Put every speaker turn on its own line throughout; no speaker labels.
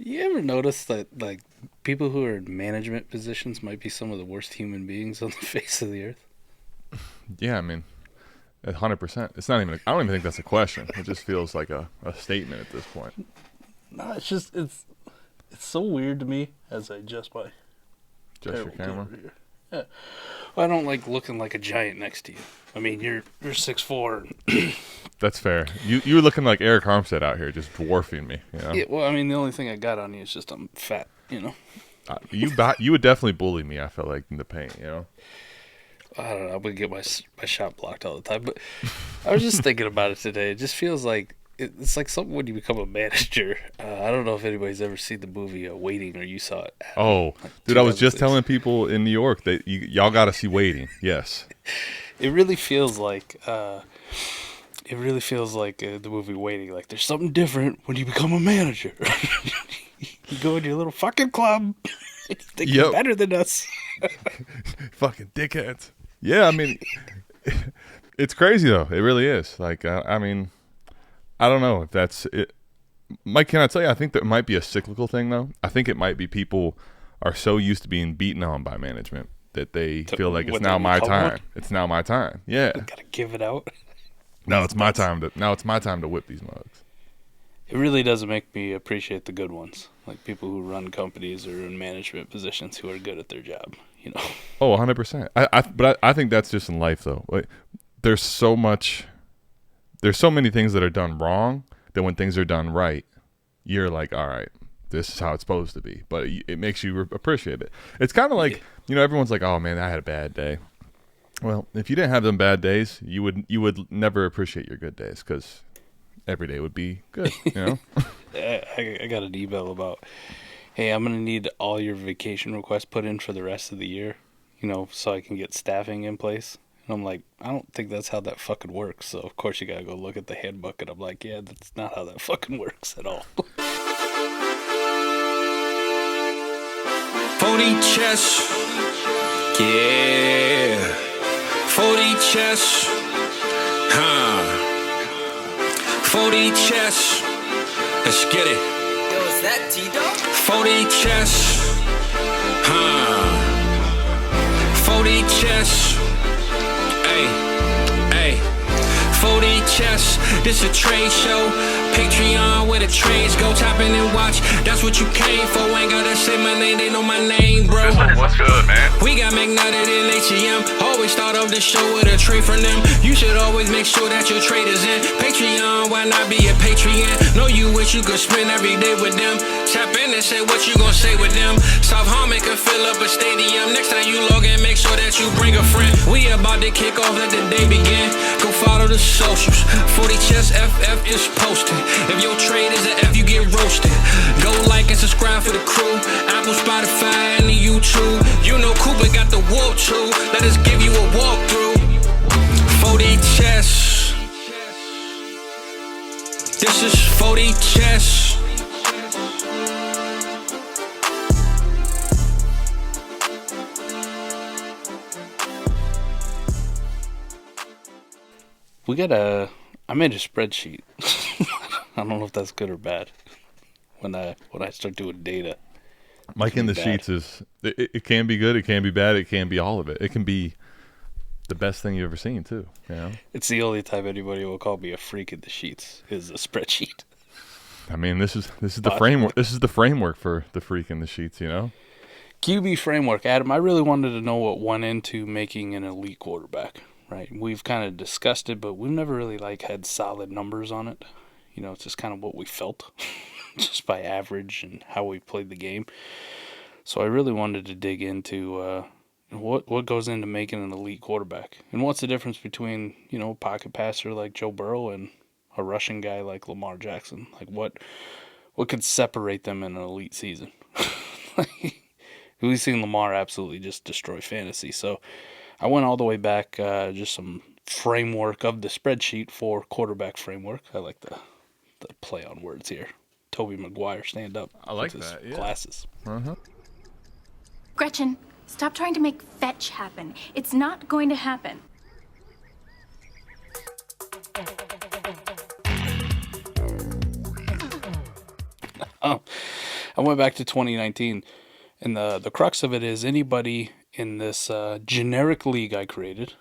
You ever notice that, like, people who are in management positions might be some of the worst human beings on the face of the earth?
Yeah, I mean, 100%. It's not even. I don't even think that's a question. It just feels like a statement at this point.
No, it's just it's so weird to me as I adjust my
Your camera.
here. Yeah, well, I don't like looking like a giant next to you. I mean, you're 6'4".
That's fair. You're looking like Eric Armstead out here, just dwarfing me. You know?
Yeah, well, I mean, the only thing I got on you is just I'm fat. You know.
You would definitely bully me. I felt like in the paint. You know.
I don't know. I would get my shot blocked all the time. But I was just thinking about it today. It just feels like it's like something when you become a manager. I don't know if anybody's ever seen the movie Waiting, or you saw it.
Oh, dude, I was just telling people in New York that y'all got to see Waiting. Yes.
It really feels like the movie Waiting. Like there's something different when you become a manager. You go in your little fucking club. You think you're better than us.
Fucking dickheads. Yeah, I mean, it's crazy though. It really is. Like, I mean, I don't know if that's it. Mike, can I tell you? I think that might be a cyclical thing though. I think it might be people are so used to being beaten on by management that they feel like it's now my time. It's now my time. Yeah.
Gotta give it out.
Now it's my time to whip these mugs.
It really doesn't make me appreciate the good ones, like people who run companies or in management positions who are good at their job. You know.
Oh, 100%. But I think that's just in life though. Like, there's so many things that are done wrong that when things are done right, you're like, all right, this is how it's supposed to be. But it makes you appreciate it. It's kind of like, you know, everyone's like, oh man, I had a bad day. Well, if you didn't have them bad days, you would never appreciate your good days because every day would be good, you know?
I got an email about, hey, I'm going to need all your vacation requests put in for the rest of the year, you know, so I can get staffing in place. And I'm like, I don't think that's how that fucking works. So, of course, you got to go look at the handbook. And I'm like, yeah, that's not how that fucking works at all.
40 chess. Yeah. 40 chess. 40 chess. Let's get it.
Yo, is that T-Dog?
40 chess. 40 chess. Hey. 40 chess. This a trade show. Patreon where the trades go. Tap in and watch. That's what you came for. Ain't gotta say my name. They know my name, bro.
What's good, man?
We got McNutted in ATM. Always start off the show with a trade from them. You should always make sure that your trade is in Patreon. Why not be a Patreon? Know you wish you could spend every day with them. Tap in and say what you gon' say with them. South Harmon can fill up a stadium. Next time you log in, make sure that you bring a friend. We about to kick off, let the day begin. Go follow the socials. 40 Chess FF is posted. If your trade is an F, you get roasted. Go like and subscribe for the crew. Apple, Spotify, and the YouTube. You know Cooper got the walk too. Let us give you a walkthrough. 40 Chess. This is 40 Chess.
I made a spreadsheet. I don't know if that's good or bad when I start doing data.
Mike in the sheets is, it can be good, it can be bad, it can be all of it. It can be the best thing you've ever seen too, you know?
It's the only time anybody will call me a freak in the sheets is a spreadsheet.
I mean, this is the framework. This is the framework for the freak in the sheets, you know?
QB framework, Adam. I really wanted to know what went into making an elite quarterback. Right, we've kind of discussed it, but we've never really had solid numbers on it. You know, it's just kind of what we felt, just by average and how we played the game. So I really wanted to dig into what goes into making an elite quarterback, and what's the difference between a pocket passer like Joe Burrow and a rushing guy like Lamar Jackson. Like what could separate them in an elite season? We've seen Lamar absolutely just destroy fantasy, so I went all the way back, just some framework of the spreadsheet for quarterback framework. I like the play on words here. Toby Maguire, stand up.
I like that, yeah.
Glasses.
Uh-huh.
Gretchen, stop trying to make fetch happen. It's not going to happen.
I went back to 2019, and the crux of it is anybody in this generic league I created,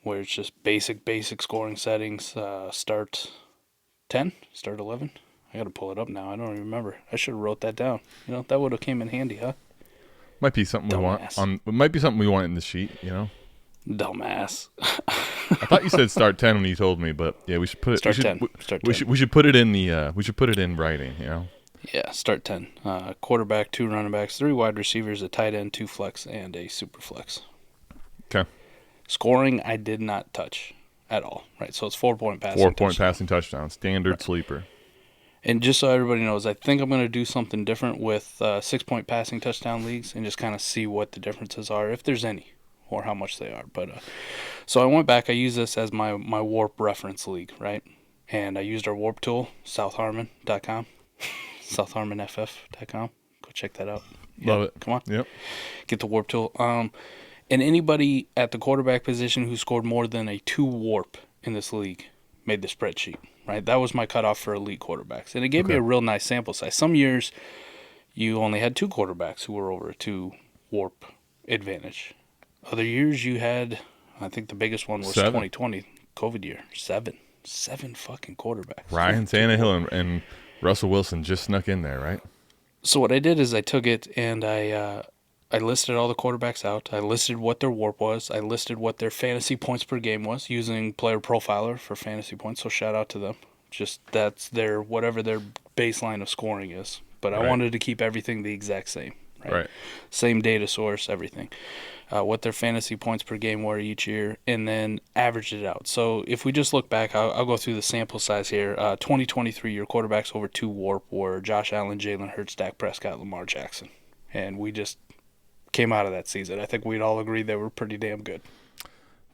where it's just basic scoring settings, start 10, start 11. I got to pull it up now. I don't even remember. I should have wrote that down. That would have came in handy, huh?
Might be something
Dumbass.
It might be something we want in the sheet,
Dumbass.
I thought you said start 10 when you told me, but yeah, we should put it.
Start 10.
We should put it in the. We should put it in writing.
Yeah, start 10. Quarterback, 2 running backs, 3 wide receivers, a tight end, 2 flex, and a super flex.
Okay.
Scoring, I did not touch at all. Right, so it's 4-point passing.
4-point passing touchdown, standard sleeper.
And just so everybody knows, I think I'm going to do something different with 6-point passing touchdown leagues and just kind of see what the differences are, if there's any, or how much they are. But so I went back. I use this as my warp reference league, right? And I used our warp tool, southharmon.com, southharmonff.com. Go check that out.
Love it.
Come on.
Yep.
Get the warp tool. And anybody at the quarterback position who scored more than a 2 warp in this league made the spreadsheet, right? That was my cutoff for elite quarterbacks. And it gave me a real nice sample size. Some years you only had 2 quarterbacks who were over a 2 warp advantage. Other years you had, I think the biggest one was
7.
2020, COVID year. 7 fucking quarterbacks.
Ryan Tannehill and Russell Wilson just snuck in there, right?
So what I did is I took it and I listed all the quarterbacks out. I listed what their warp was. I listed what their fantasy points per game was using Player Profiler for fantasy points. So shout out to them. Just that's their whatever their baseline of scoring is. But I wanted to keep everything the exact same. Right. Same data source, everything. What their fantasy points per game were each year, and then averaged it out. So if we just look back, I'll go through the sample size here. 2023, your quarterbacks over 2 warp were Josh Allen, Jalen Hurts, Dak Prescott, Lamar Jackson. And we just came out of that season. I think we'd all agree they were pretty damn good.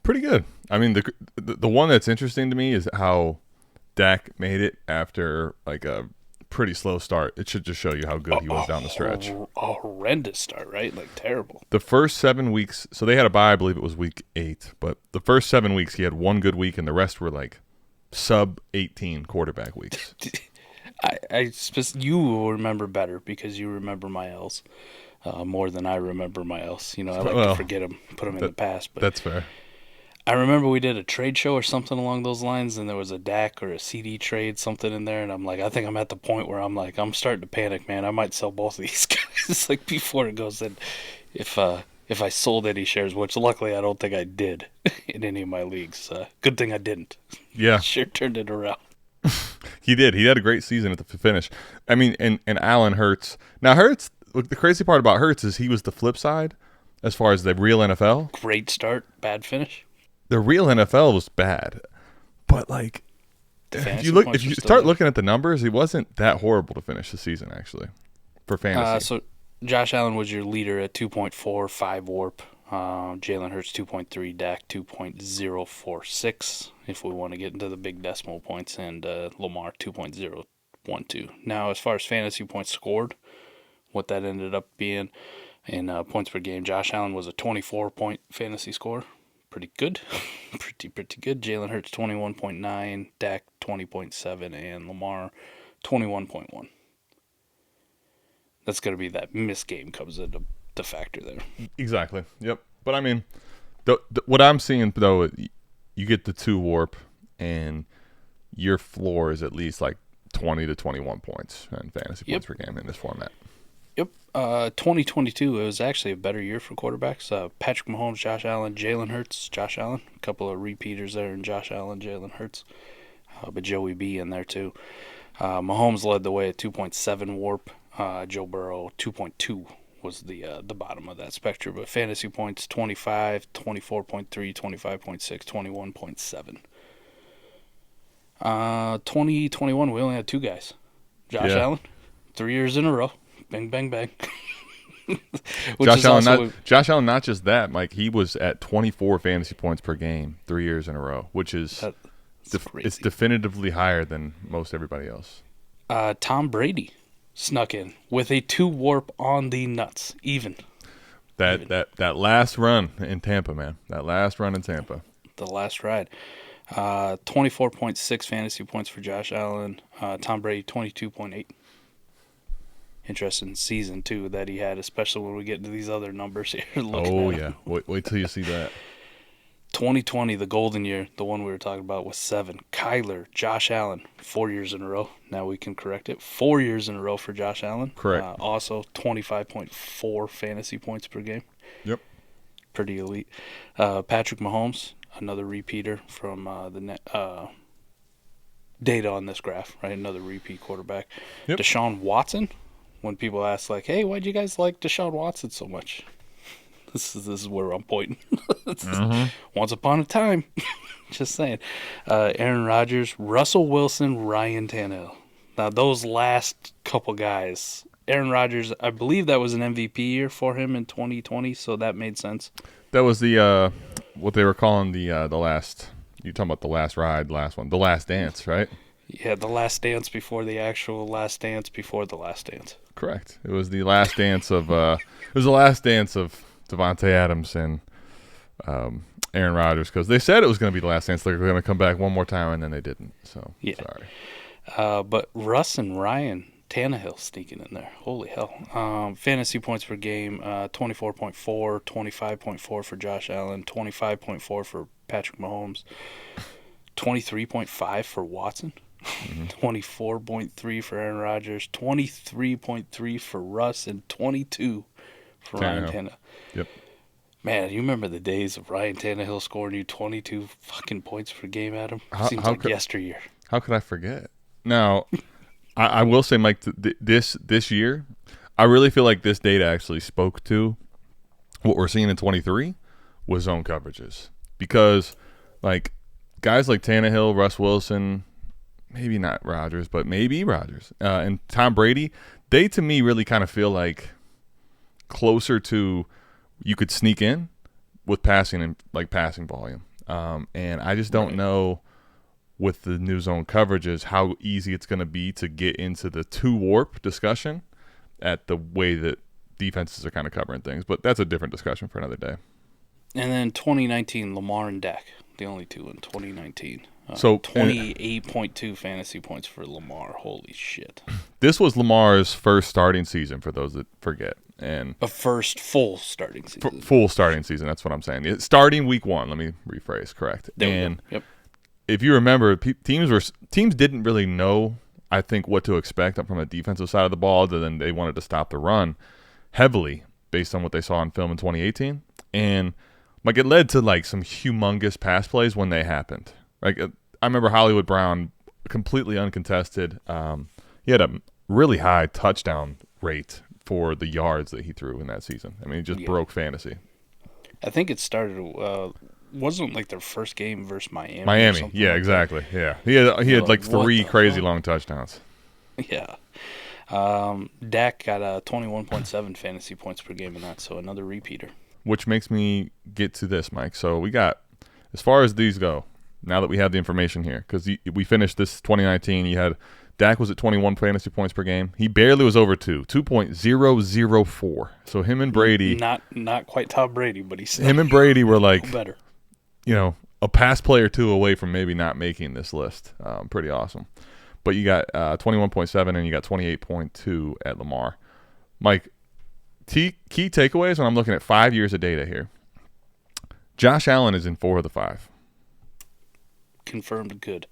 Pretty good. I mean, the one that's interesting to me is how Dak made it after like a pretty slow start. It should just show you how good he was down the stretch.
A horrendous start, right? Like terrible.
The first 7 weeks, so they had a bye, I believe it was week 8, but the first 7 weeks he had one good week and the rest were like sub 18 quarterback weeks.
You will remember better because you remember my L's more than I remember my L's. I like to forget them, put them in the past. But
that's fair.
I remember we did a trade show or something along those lines, and there was a Dak or a CD trade, something in there, and I'm like, I think I'm at the point where I'm like, I'm starting to panic, man. I might sell both of these guys like before it goes in. If I sold any shares, which luckily I don't think I did in any of my leagues. Good thing I didn't.
Yeah.
Sure turned it around.
He did. He had a great season at the finish. I mean, and Allen Hurts. Now, Hurts, look, the crazy part about Hurts is he was the flip side as far as the real NFL.
Great start, bad finish.
The real NFL was bad. But, like, if you start looking at the numbers, he wasn't that horrible to finish the season, actually, for fantasy.
So Josh Allen was your leader at 2.45 warp. Jalen Hurts 2.3, Dak 2.046, if we want to get into the big decimal points, and Lamar 2.012. Now, as far as fantasy points scored, what that ended up being in points per game, Josh Allen was a 24-point fantasy score. Pretty good. pretty good. Jalen Hurts 21.9, Dak 20.7, and Lamar 21.1. That's going to be that missed game comes into the factor there.
Exactly. Yep. But I mean, what I'm seeing though, you get the 2 warp, and your floor is at least like 20 to 21 points in fantasy points per game in this format.
Yep. 2022, it was actually a better year for quarterbacks. Patrick Mahomes, Josh Allen, Jalen Hurts, Josh Allen. A couple of repeaters there in Josh Allen, Jalen Hurts. But Joey B in there too. Mahomes led the way at 2.7 warp. Joe Burrow 2.2 was the bottom of that spectrum. But fantasy points 25, 24.3, 25.6, 21.7. 2021 we only had 2 guys. Josh Allen, 3 years in a row. Bang bang bang.
Josh Allen, not just that, Mike. He was at 24 fantasy points per game 3 years in a row, which is it's definitively higher than most everybody else.
Tom Brady snuck in with a 2 warp on the nuts, even.
That last run in Tampa, man. That last run in Tampa.
The last ride. 24.6 fantasy points for Josh Allen. Tom Brady 22.8. interesting season, too, that he had, especially when we get to these other numbers here.
Oh, yeah. Wait till you see that.
2020, the golden year, the one we were talking about, was 7. Kyler, Josh Allen, 4 years in a row. Now we can correct it. 4 years in a row for Josh Allen.
Correct.
Also, 25.4 fantasy points per game.
Yep.
Pretty elite. Patrick Mahomes, another repeater from the data on this graph, right? Another repeat quarterback.
Yep.
Deshaun Watson, when people ask, like, hey, why'd you guys like Deshaun Watson so much? This is where I'm pointing. Once upon a time. Just saying. Aaron Rodgers, Russell Wilson, Ryan Tannehill. Now, those last couple guys, Aaron Rodgers, I believe that was an MVP year for him in 2020, so that made sense.
That was the what they were calling the last. You're talking about the last ride, last one, the last dance, right?
Yeah, the last dance before the actual last dance before the last dance.
Correct. It was the last dance of Devontae Adams and Aaron Rodgers, because they said it was going to be the last dance. They were going to come back one more time, and then they didn't. So
yeah.
Sorry.
But Russ and Ryan Tannehill sneaking in there. Holy hell. Fantasy points per game, 24.4, 25.4 for Josh Allen, 25.4 for Patrick Mahomes, 23.5 for Watson, 24.3 for Aaron Rodgers, 23.3 for Russ, and 22 for Ryan Tannehill.
Yep.
Man, you remember the days of Ryan Tannehill scoring you 22 fucking points per game, Adam? Seems like yesteryear.
How could I forget? Now, I will say, Mike, this year, I really feel like this data actually spoke to what we're seeing in 23 with zone coverages. Because, like, guys like Tannehill, Russ Wilson, maybe not Rodgers, but maybe Rodgers, and Tom Brady, they, to me, really kind of feel like closer to you could sneak in with passing and, like, passing volume. And I just don't know with the new zone coverages how easy it's going to be to get into the two warp discussion at the way that defenses are kind of covering things. But that's a different discussion for another day.
And then 2019, Lamar and Dak, the only two in 2019.
So
28.2 fantasy points for Lamar. Holy shit.
This was Lamar's first starting season, for those that forget. And
a first full starting season.
Full starting season, that's what I'm saying. It's starting week 1, let me rephrase, correct. And
yep.
If you remember, teams didn't really know, I think, what to expect from a defensive side of the ball, other than they wanted to stop the run heavily based on what they saw in film in 2018. And like it led to like some humongous pass plays when they happened. Like I remember Hollywood Brown, completely uncontested. He had a really high touchdown rate for the yards that he threw in that season. I mean, he just broke fantasy.
I think it started wasn't like their first game versus Miami.
Miami, yeah, like exactly. Yeah, he had like 3 crazy long touchdowns.
Yeah. Dak got 21.7 fantasy points per game in that, so another repeater.
Which makes me get to this, Mike. So we got, as far as these go, now that we have the information here, because we finished this 2019, you had Dak was at 21 fantasy points per game. He barely was over 2.004. So him and Brady,
not quite Tom Brady, but he's
him and Brady were like
better.
You know, a pass play or two away from maybe not making this list. Pretty awesome. But you got 21.7 and you got 28.2 at Lamar. Mike, key takeaways when I'm looking at 5 years of data here. Josh Allen is in 4 of the 5.
Confirmed good.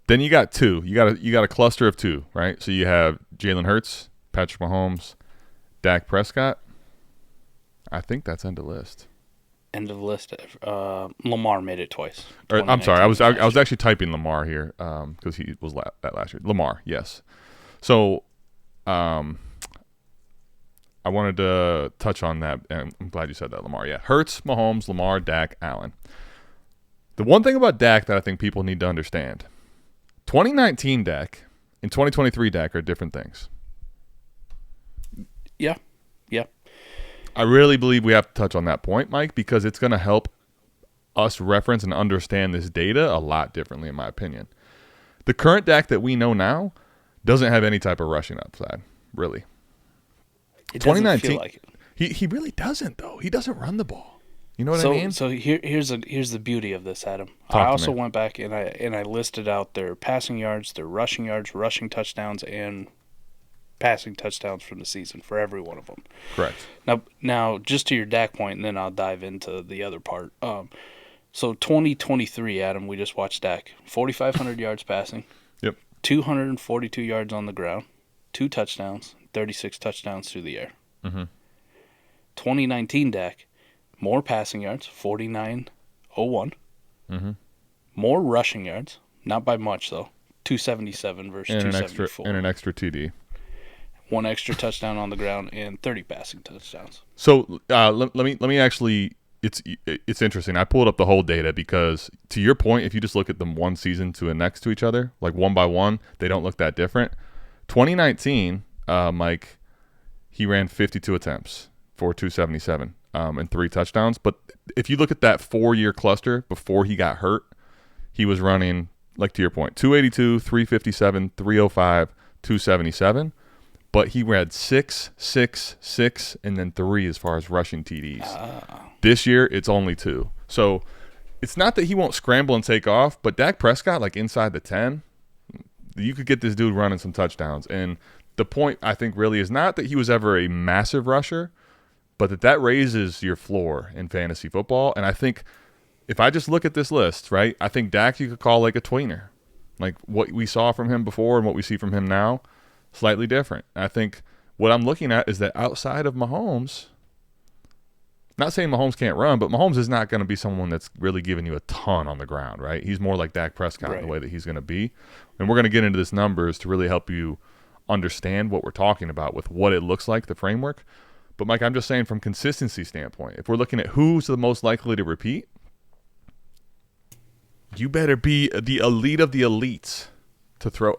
Then you got 2. You got a cluster of 2, right? So you have Jalen Hurts, Patrick Mahomes, Dak Prescott. I think that's end of list.
End of list. Lamar made it twice.
I'm sorry. I was actually typing Lamar here because he was that last year. Lamar, yes. So, I wanted to touch on that, and I'm glad you said that, Lamar. Yeah, Hurts, Mahomes, Lamar, Dak, Allen. The one thing about Dak that I think people need to understand: 2019 Dak and 2023 Dak are different things.
Yeah.
I really believe we have to touch on that point, Mike, because it's going to help us reference and understand this data a lot differently, in my opinion. The current Dak that we know now doesn't have any type of rushing upside, really.
It doesn't feel like it.
He really doesn't, though. He doesn't run the ball. You know what I mean?
So here's the beauty of this, Adam. I also went back and I listed out their passing yards, their rushing touchdowns, and passing touchdowns from the season for every one of them.
Correct.
Now, just to your Dak point, and then I'll dive into the other part. So 2023, Adam, we just watched Dak. 4,500 yards passing.
Yep.
242 yards on the ground. 2 touchdowns. 36 touchdowns through the air.
Mm-hmm.
2019 Dak, more passing yards, 4,901.
Mm-hmm.
More rushing yards, not by much though, 277 versus 274.
And an extra TD.
1 extra touchdown on the ground and 30 passing touchdowns.
So let me actually. It's interesting. I pulled up the whole data because, to your point, if you just look at them one season to next to each other, like one by one, they don't look that different. 2019, Mike, he ran 52 attempts for 277 and 3 touchdowns. But if you look at that 4-year cluster before he got hurt, he was running, like to your point, 282, 357, 305, 277. But he had 6, 6, 6, and then 3 as far as rushing TDs. This year, it's only 2. So it's not that he won't scramble and take off, but Dak Prescott, like inside the 10, you could get this dude running some touchdowns. And the point, I think, really is not that he was ever a massive rusher, but that raises your floor in fantasy football. And I think if I just look at this list, right, I think Dak you could call like a tweener. Like what we saw from him before and what we see from him now, slightly different. I think what I'm looking at is that outside of Mahomes, not saying Mahomes can't run, but Mahomes is not going to be someone that's really giving you a ton on the ground, right? He's more like Dak Prescott in the way that he's going to be. And we're going to get into this numbers to really help you understand what we're talking about with what it looks like, the framework. But, Mike, I'm just saying from consistency standpoint, if we're looking at who's the most likely to repeat, you better be the elite of the elites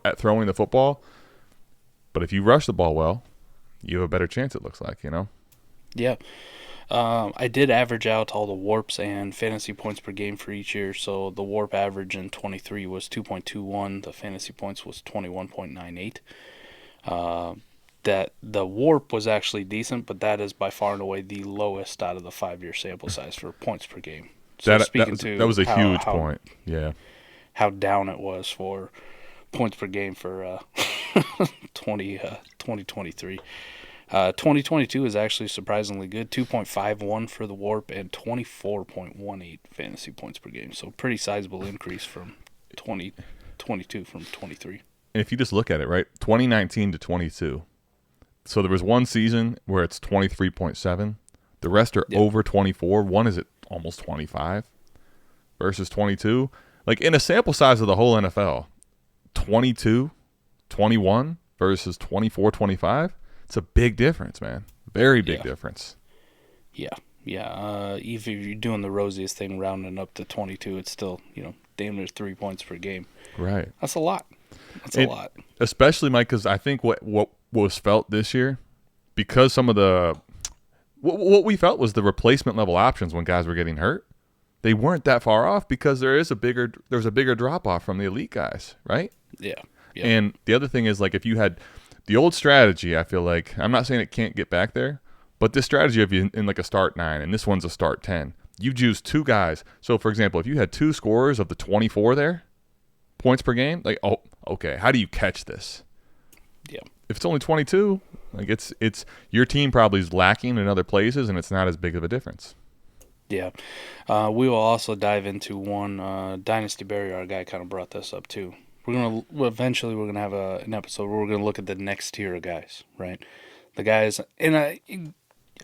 at throwing the football. But if you rush the ball well, you have a better chance, it looks like, you know?
Yeah. I did average out all the warps and fantasy points per game for each year. So the warp average in 23 was 2.21. The fantasy points was 21.98. That the warp was actually decent, but that is by far and away the lowest out of the 5-year sample size for points per game. So
that was a huge point. Yeah.
How down it was for points per game for 2023. 2022 is actually surprisingly good. 2.51 for the warp and 24.18 fantasy points per game. So pretty sizable increase from 2022 from 23.
And if you just look at it, right, 2019 to 22. So there was one season where it's 23.7. The rest are over 24. One is at almost 25 versus 22. Like in a sample size of the whole NFL, 22, 21 versus 24, 25. It's a big difference, man. Very big difference. Yeah. If you're doing the rosiest thing, rounding up to 22, it's still, damn near 3 points per game. Right.
That's a lot. A lot.
Especially, Mike, because I think what was felt this year, because some of the what we felt was the replacement level options when guys were getting hurt, they weren't that far off because there's a bigger drop off from the elite guys, right?
Yeah.
And the other thing is, like, if you had the old strategy, I feel like, I'm not saying it can't get back there, but this strategy of you in like a start 9 and this one's a start 10, you choose 2 guys. So, for example, if you had 2 scorers of the 24 there, points per game, like, oh, okay, how do you catch this?
Yeah.
If it's only 22, like it's your team probably is lacking in other places and it's not as big of a difference.
Yeah. We will also dive into one, Dynasty Barrier, our guy kind of brought this up too. Eventually we're going to have an episode where we're going to look at the next tier of guys, right? The guys, and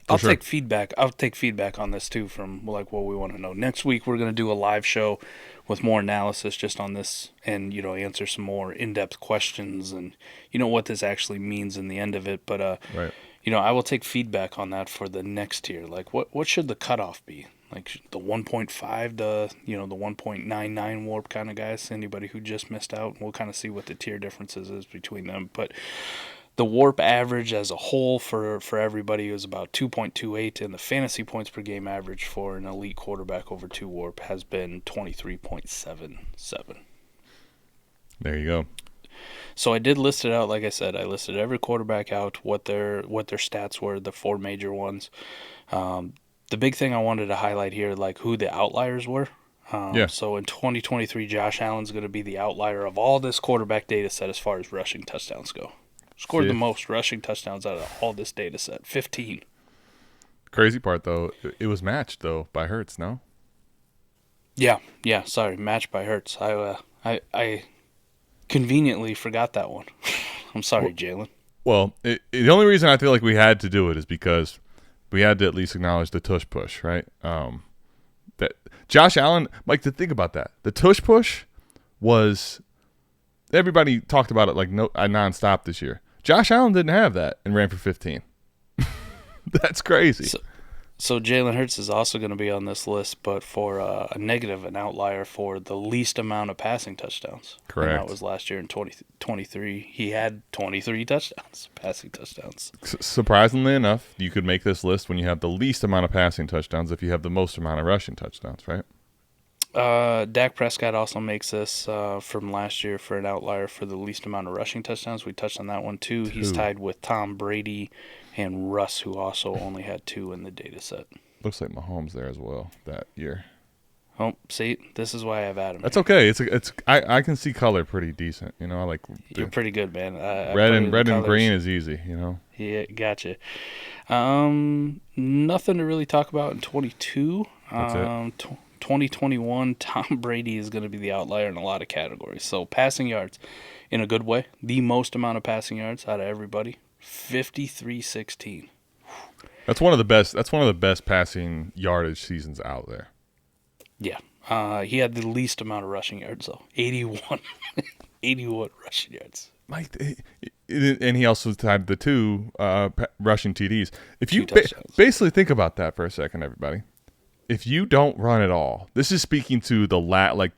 I'll take feedback. I'll take feedback on this too from like what we want to know. Next week we're going to do a live show with more analysis just on this and, answer some more in-depth questions and, what this actually means in the end of it. But,
right.
I will take feedback on that for the next tier. Like what should the cutoff be? Like the 1.5, the 1.99 warp kind of guys, anybody who just missed out. We'll kind of see what the tier differences is between them. But the warp average as a whole for everybody is about 2.28, and the fantasy points per game average for an elite quarterback over 2 warp has been 23.77.
There you go.
So I did list it out. Like I said, I listed every quarterback out, what their stats were, the 4 major ones. The big thing I wanted to highlight here, like who the outliers were. So in 2023, Josh Allen's going to be the outlier of all this quarterback data set as far as rushing touchdowns go. Scored the most rushing touchdowns out of all this data set, 15.
Crazy part, though, it was matched, though, by Hertz, no?
Yeah, sorry, matched by Hertz. I conveniently forgot that one. I'm sorry, Jalen.
Well, the only reason I feel like we had to do it is because we had to at least acknowledge the tush push, right? That Josh Allen, Mike, to think about that. The tush push was, everybody talked about it like nonstop this year. Josh Allen didn't have that and ran for 15. That's crazy.
So Jalen Hurts is also going to be on this list, but for a negative, an outlier for the least amount of passing touchdowns.
Correct.
And that was last year in 2023. He had 23 touchdowns, passing touchdowns.
Surprisingly enough, you could make this list when you have the least amount of passing touchdowns if you have the most amount of rushing touchdowns, right?
Dak Prescott also makes this from last year for an outlier for the least amount of rushing touchdowns. We touched on that one too. He's tied with Tom Brady and Russ, who also only had 2 in the data set.
Looks like Mahomes there as well that year.
Oh, see, this is why I have Adam.
That's okay. I can see color pretty decent. You know, I like.
You're pretty good, man.
Red and green is easy. You know.
Yeah, gotcha. Nothing to really talk about in 22.
That's it.
2021, Tom Brady is going to be the outlier in a lot of categories. So passing yards, in a good way, the most amount of passing yards out of everybody, 53-16.
That's one of the best. That's one of the best passing yardage seasons out there.
Yeah. He had the least amount of rushing yards, though. 81. 81 rushing yards.
Mike, and he also tied the 2 rushing TDs. If you basically think about that for a second, everybody. If you don't run at all, this is speaking to the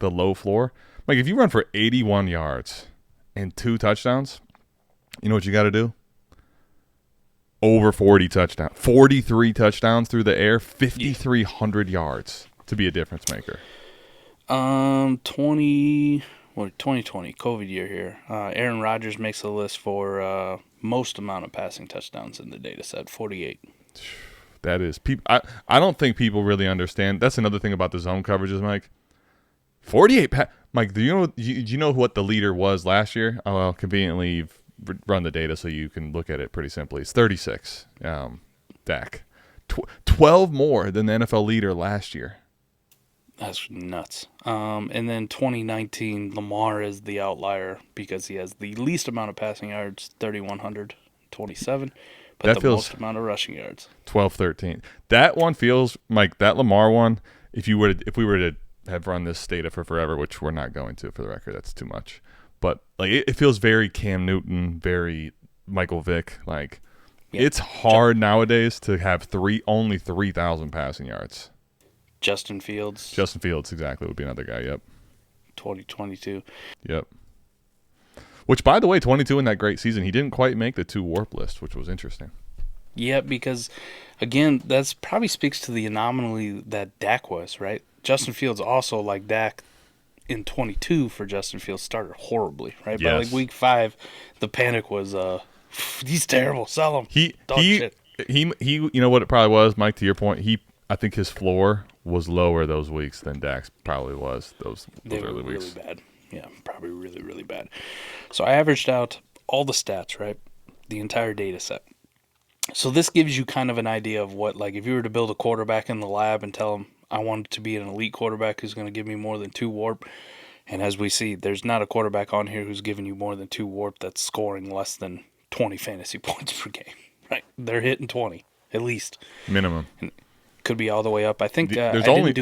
the low floor. Like if you run for 81 yards and 2 touchdowns, you know what you got to do? Over 40 touchdowns, 43 touchdowns through the air, 5,300 yards to be a difference maker.
2020 COVID year here. Aaron Rodgers makes the list for most amount of passing touchdowns in the data set, 48.
That is people. I don't think people really understand. That's another thing about the zone coverages, Mike. 48. Mike, do you know what the leader was last year? Oh, well, conveniently you've run the data so you can look at it pretty simply. It's 36. Dak, 12 more than the NFL leader last year.
That's nuts. And then 2019, Lamar is the outlier because he has the least amount of passing yards, 3,127. But
that
the
feels
most amount of rushing yards.
12-13. That one feels, Mike, that Lamar one, if we were to have run this data for forever, which we're not going to for the record, that's too much. But like it feels very Cam Newton, very Michael Vick. Like it's hard nowadays to have only 3,000 passing yards.
Justin Fields,
exactly, would be another guy, yep.
2022.
Yep. Which, by the way, 22 in that great season, he didn't quite make the 2 warp list, which was interesting.
Yeah, because, again, that's probably speaks to the anomaly that Dak was, right? Justin Fields also, like Dak in 22 for Justin Fields, started horribly, right?
Yes.
By like week 5, the panic was, he's terrible, sell him.
He, you know what it probably was, Mike, to your point, I think his floor was lower those weeks than Dak's probably was those early weeks.
Really bad. Yeah, probably really, really bad. So I averaged out all the stats, right? The entire data set. So this gives you kind of an idea of what, like, if you were to build a quarterback in the lab and tell him I want to be an elite quarterback who's going to give me more than 2 warp. And as we see, there's not a quarterback on here who's giving you more than 2 warp that's scoring less than 20 fantasy points per game, right? They're hitting 20, at least.
Minimum.
And could be all the way up. I think
there's only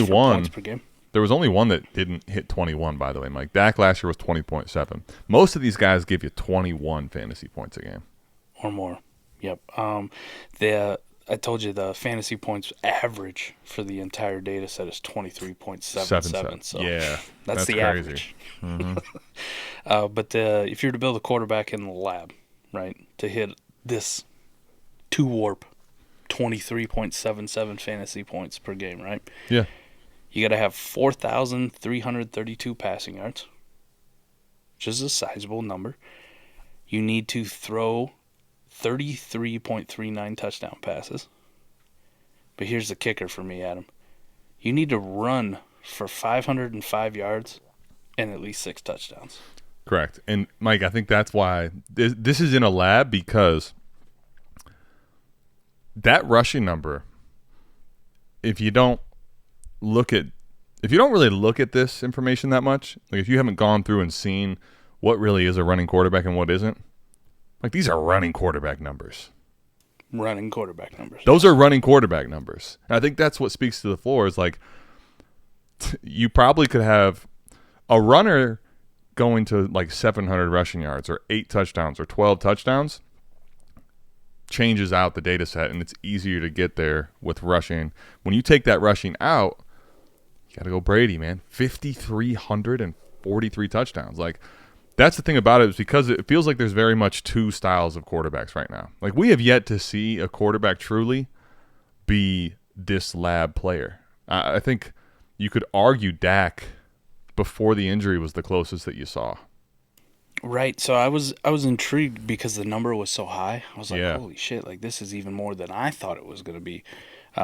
one
points per game.
There was only one that didn't hit 21, by the way, Mike. Dak last year was 20.7. Most of these guys give you 21 fantasy points a game.
Or more. Yep. I told you the fantasy points average for the entire data set is 23.77. So
yeah,
that's the
crazy.
average. Mm-hmm. But if you're to build a quarterback in the lab, right, to hit this 2 warp, 23.77 fantasy points per game, right?
Yeah.
You got to have 4,332 passing yards, which is a sizable number. You need to throw 33.39 touchdown passes. But here's the kicker for me, Adam. You need to run for 505 yards and at least 6 touchdowns.
Correct. And, Mike, I think that's why this is in a lab, because that rushing number, if you don't really look at this information that much, like if you haven't gone through and seen what really is a running quarterback and what isn't, like these are running quarterback numbers.
Running quarterback numbers.
Those are running quarterback numbers. And I think that's what speaks to the floor is like you probably could have a runner going to like 700 rushing yards or 8 touchdowns or 12 touchdowns changes out the data set, and it's easier to get there with rushing. When you take that rushing out, you got to go Brady, man. 5,343 touchdowns. Like, that's the thing about it, is because it feels like there's very much two styles of quarterbacks right now. Like, we have yet to see a quarterback truly be this lab player. I think you could argue Dak before the injury was the closest that you saw.
Right. So I was intrigued because the number was so high. I was like,
Yeah.
holy shit, like this is even more than I thought it was going to be.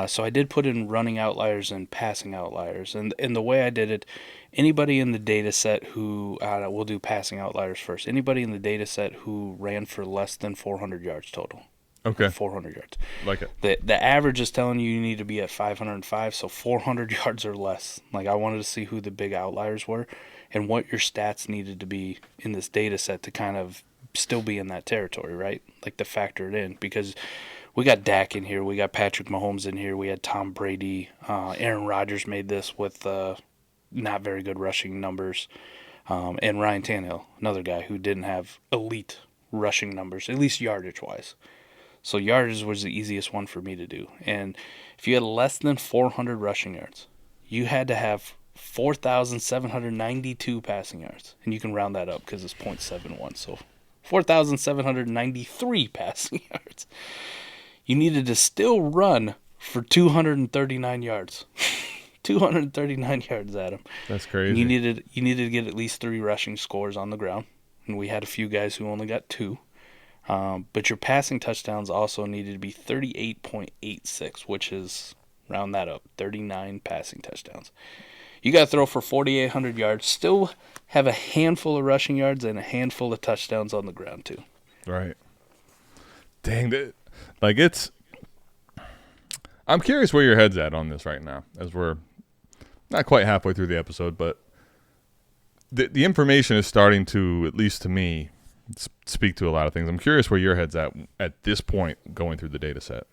So I did put in running outliers and passing outliers. And the way I did it, anybody in the data set who, we'll do passing outliers first. Anybody in the data set who ran for less than 400 yards total.
Okay.
400 yards.
Like it.
The average is telling you need to be at 505, so 400 yards or less. Like, I wanted to see who the big outliers were and what your stats needed to be in this data set to kind of still be in that territory, right? Like, to factor it in, because we got Dak in here, we got Patrick Mahomes in here, we had Tom Brady, Aaron Rodgers made this with not very good rushing numbers, and Ryan Tannehill, another guy who didn't have elite rushing numbers, at least yardage-wise. So yardage was the easiest one for me to do. And if you had less than 400 rushing yards, you had to have 4,792 passing yards. And you can round that up because it's 0.71. So 4,793 passing yards. You needed to still run for 239 yards. 239 yards, Adam.
That's crazy.
You needed to get at least 3 rushing scores on the ground. And we had a few guys who only got 2. But your passing touchdowns also needed to be 38.86, which is, round that up, 39 passing touchdowns. You got to throw for 4,800 yards, still have a handful of rushing yards and a handful of touchdowns on the ground, too.
Right. Dang, I'm curious where your head's at on this right now, as we're not quite halfway through the episode, but the information is starting to, at least to me, speak to a lot of things. I'm curious where your head's at this point going through the data set.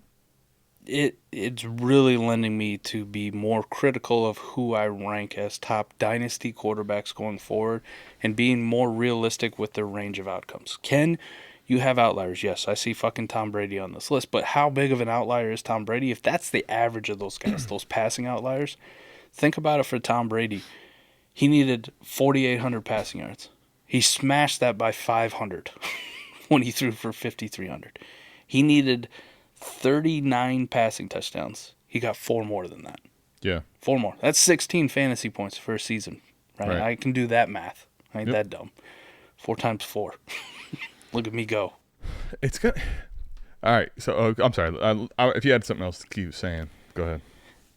It's really lending me to be more critical of who I rank as top dynasty quarterbacks going forward and being more realistic with their range of outcomes. Can you have outliers? Yes, I see fucking Tom Brady on this list, but how big of an outlier is Tom Brady? If that's the average of those guys, those passing outliers, think about it for Tom Brady. He needed 4,800 passing yards. He smashed that by 500 when he threw for 5,300. He needed 39 passing touchdowns. He got 4 more than that.
Yeah.
4 more. That's 16 fantasy points for a season, right? I can do that math. I ain't that dumb. 4 times 4. Look at me go.
It's good. All right. So, I'm sorry. If you had something else to keep saying, go ahead.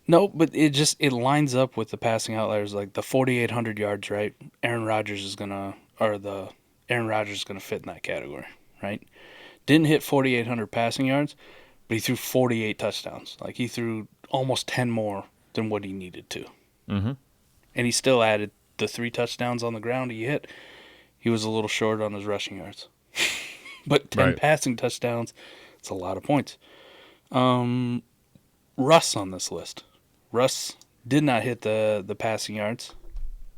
No, but it lines up with the passing outliers, like the 4,800 yards, right? Aaron Rodgers is going to fit in that category, right? Didn't hit 4,800 passing yards, but he threw 48 touchdowns. Like, he threw almost 10 more than what he needed to.
Mm-hmm.
And he still added the 3 touchdowns on the ground he hit. He was a little short on his rushing yards. But 10 passing touchdowns, it's a lot of points. Russ on this list. Russ did not hit the passing yards.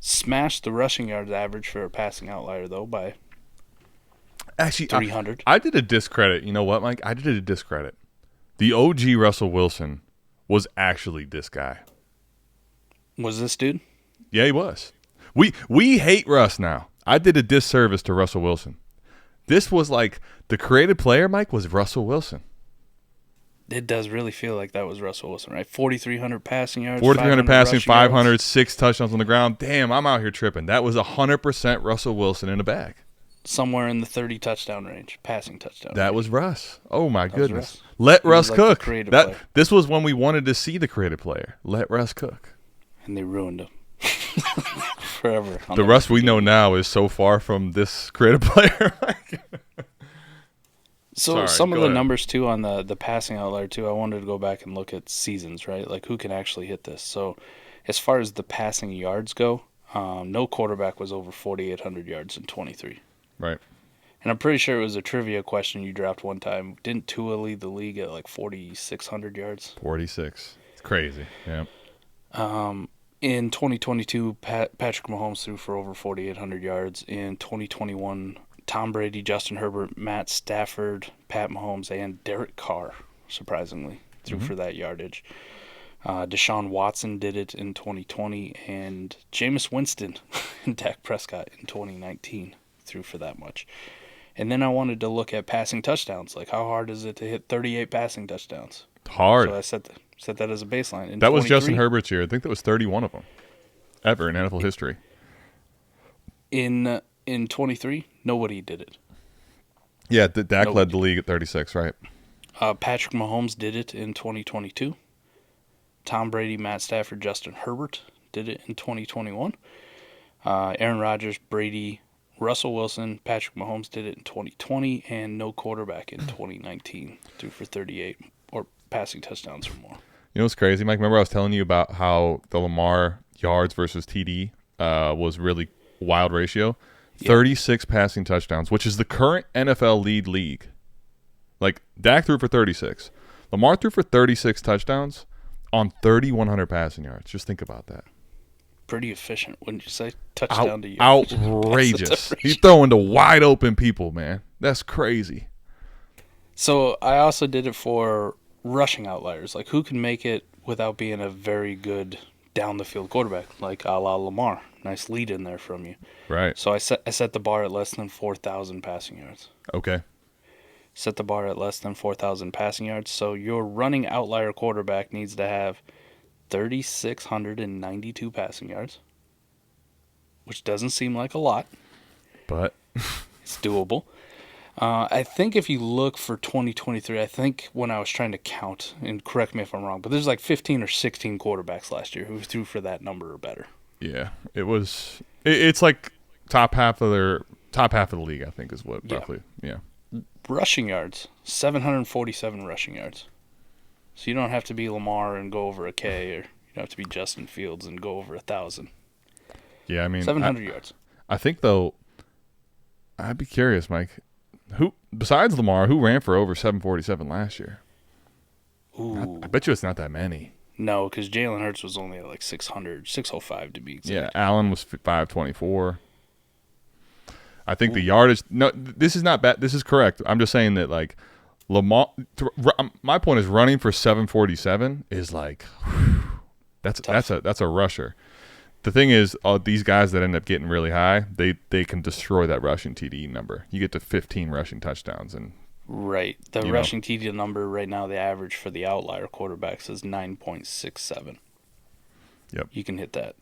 Smashed the rushing yards average for a passing outlier, though, by
actually
300.
I did a discredit. You know what, Mike? I did a discredit. The OG Russell Wilson was actually this guy.
Was this dude?
Yeah, he was. We hate Russ now. I did a disservice to Russell Wilson. This was like the created player, Mike, was Russell Wilson.
It does really feel like that was Russell Wilson, right? 4,300 passing yards.
4,300 passing, 500,
yards.
6 touchdowns on the ground. Damn, I'm out here tripping. That was 100% Russell Wilson in a bag.
Somewhere in the 30 touchdown range, passing touchdown.
That was Russ. Oh, my goodness.
Russ.
Let Russ
like the
cook.
creative player.
This was when we wanted to see the creative player. Let Russ cook.
And they ruined him. forever.
The Russ we know now is so far from this creative player.
So
Sorry,
some of
go
the
ahead.
numbers too on the passing outlier too, I wanted to go back and look at seasons, right? Like who can actually hit this. So as far as the passing yards go, no quarterback was over 4,800 yards in 23.
Right.
And I'm pretty sure it was a trivia question you dropped one time. Didn't Tua lead the league at like 4,600 yards?
46. It's crazy. Yeah.
In 2022, Patrick Mahomes threw for over 4,800 yards. In 2021, Tom Brady, Justin Herbert, Matt Stafford, Pat Mahomes, and Derek Carr, surprisingly, threw for that yardage. Deshaun Watson did it in 2020, and Jameis Winston and Dak Prescott in 2019 threw for that much. And then I wanted to look at passing touchdowns. Like, how hard is it to hit 38 passing touchdowns?
Hard.
So I set that as a baseline. In
That was
23,
Justin Herbert's year. I think that was 31 of them ever in NFL history.
In 23, nobody did it.
Yeah, Dak
Nope.
led the league at 36, right?
Patrick Mahomes did it in 2022. Tom Brady, Matt Stafford, Justin Herbert did it in 2021. Aaron Rodgers, Brady, Russell Wilson, Patrick Mahomes did it in 2020, and no quarterback in 2019 threw for 38 or passing touchdowns or more.
You know what's crazy, Mike? Remember I was telling you about how the Lamar yards versus TD was really wild ratio?
Yeah.
36 passing touchdowns, which is the current NFL league. Like, Dak threw for 36. Lamar threw for 36 touchdowns on 3,100 passing yards. Just think about that.
Pretty efficient, wouldn't you say? Touchdown to yards.
Outrageous. He's throwing to wide open people, man. That's crazy.
So I also did it for rushing outliers. Like, who can make it without being a very good down-the-field quarterback, like a la Lamar. Nice lead in there from you.
Right.
So I set the bar at less than 4,000 passing yards.
Okay.
Set the bar at less than 4,000 passing yards. So your running outlier quarterback needs to have 3,692 passing yards, which doesn't seem like a lot.
But
It's doable. I think if you look for 2023, I think when I was trying to count, and correct me if I'm wrong, but there's like 15 or 16 quarterbacks last year who threw for that number or better.
yeah, it's like top half of the league, I think, is what roughly. Yeah.
Rushing yards, 747 rushing yards. So you don't have to be Lamar and go over a K, or you don't have to be Justin Fields and go over 1,000.
Yeah, I mean
700 yards.
I think though, I'd be curious, Mike. Who besides Lamar, who ran for over 747 last year?
Ooh.
I bet you it's not that many.
No, because Jalen Hurts was only at like 605 to be exact.
Yeah, Allen was 524. I think the yardage. No, this is not bad. This is correct. I'm just saying that like Lamar. My point is running for 747 is like that's a rusher. The thing is, these guys that end up getting really high, they can destroy that rushing TD number. You get to 15 rushing touchdowns and.
Right. The rushing TD number right now, the average for the outlier quarterbacks is 9.67.
Yep.
You can hit that.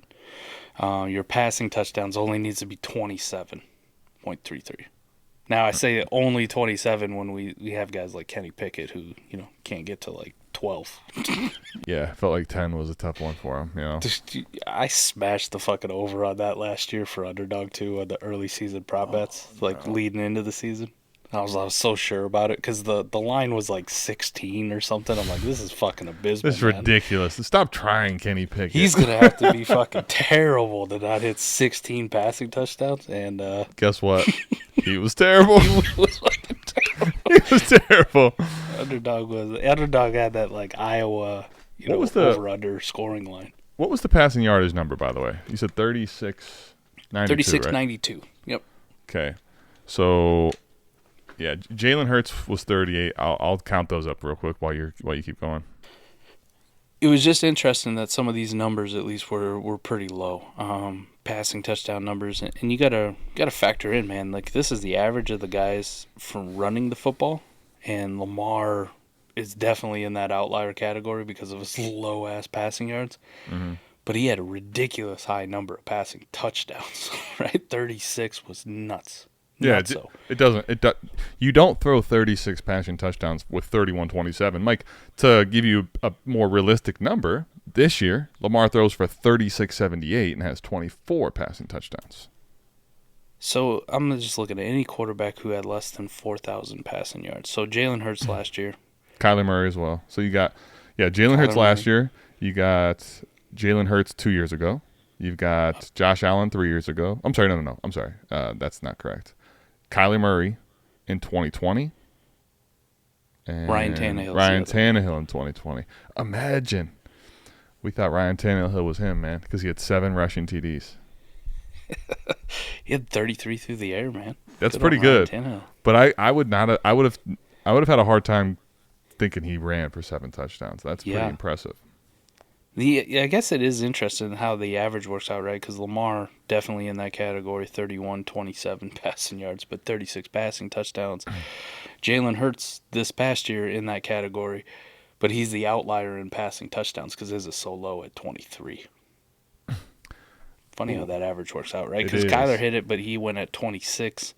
Your passing touchdowns only needs to be 27.33. Now, I say only 27 when we have guys like Kenny Pickett who, can't get to like 12.
Yeah, I felt like 10 was a tough one for him,
I smashed the fucking over on that last year for Underdog, too, on the early season prop bets, leading into the season. I was so sure about it because the line was like 16 or something. I'm like, this is fucking abysmal.
This is
man.
ridiculous. Stop trying, Kenny Pickett.
He's going to have to be fucking terrible to not hit 16 passing touchdowns. And
guess what? He was terrible.
he was fucking terrible.
He was terrible.
Underdog had that like Iowa,
What was the-
over-under scoring line.
What was the passing yardage number, by the way? You said 3692,
36.92.
right?
Yep.
Okay. So, yeah, Jalen Hurts was 38. I'll count those up real quick while you keep going.
It was just interesting that some of these numbers, at least, were pretty low. Passing touchdown numbers, and you gotta factor in, man. Like, this is the average of the guys from running the football, and Lamar is definitely in that outlier category because of his low ass passing yards.
Mm-hmm.
But he had a ridiculous high number of passing touchdowns. Right, 36 was nuts.
Yeah,
Nutso.
it doesn't. You don't throw 36 passing touchdowns with 31-27. Mike, to give you a more realistic number, This year, Lamar throws for 3678 and has 24 passing touchdowns.
So I'm just looking at any quarterback who had less than 4,000 passing yards. So Jalen Hurts last year.
Kyler Murray as well. So you got, Jalen Hurts last year. You got Jalen Hurts 2 years ago. You've got Josh Allen 3 years ago. I'm sorry, no. I'm sorry. That's not correct. Kyler Murray in 2020. And
Ryan Tannehill.
Ryan Tannehill in 2020. Imagine. We thought Ryan Tannehill was him, man, because he had 7 rushing TDs.
He had 33 through the air, man.
That's pretty good. But I would have had a hard time thinking he ran for 7 touchdowns. That's pretty impressive.
I guess it is interesting how the average works out, right? Because Lamar definitely in that category, 31, 27 passing yards, but 36 passing touchdowns. Jalen Hurts this past year in that category, but he's the outlier in passing touchdowns because his is so low at 23. Funny how that average works out, right? Because Kyler hit it, but he went at 26.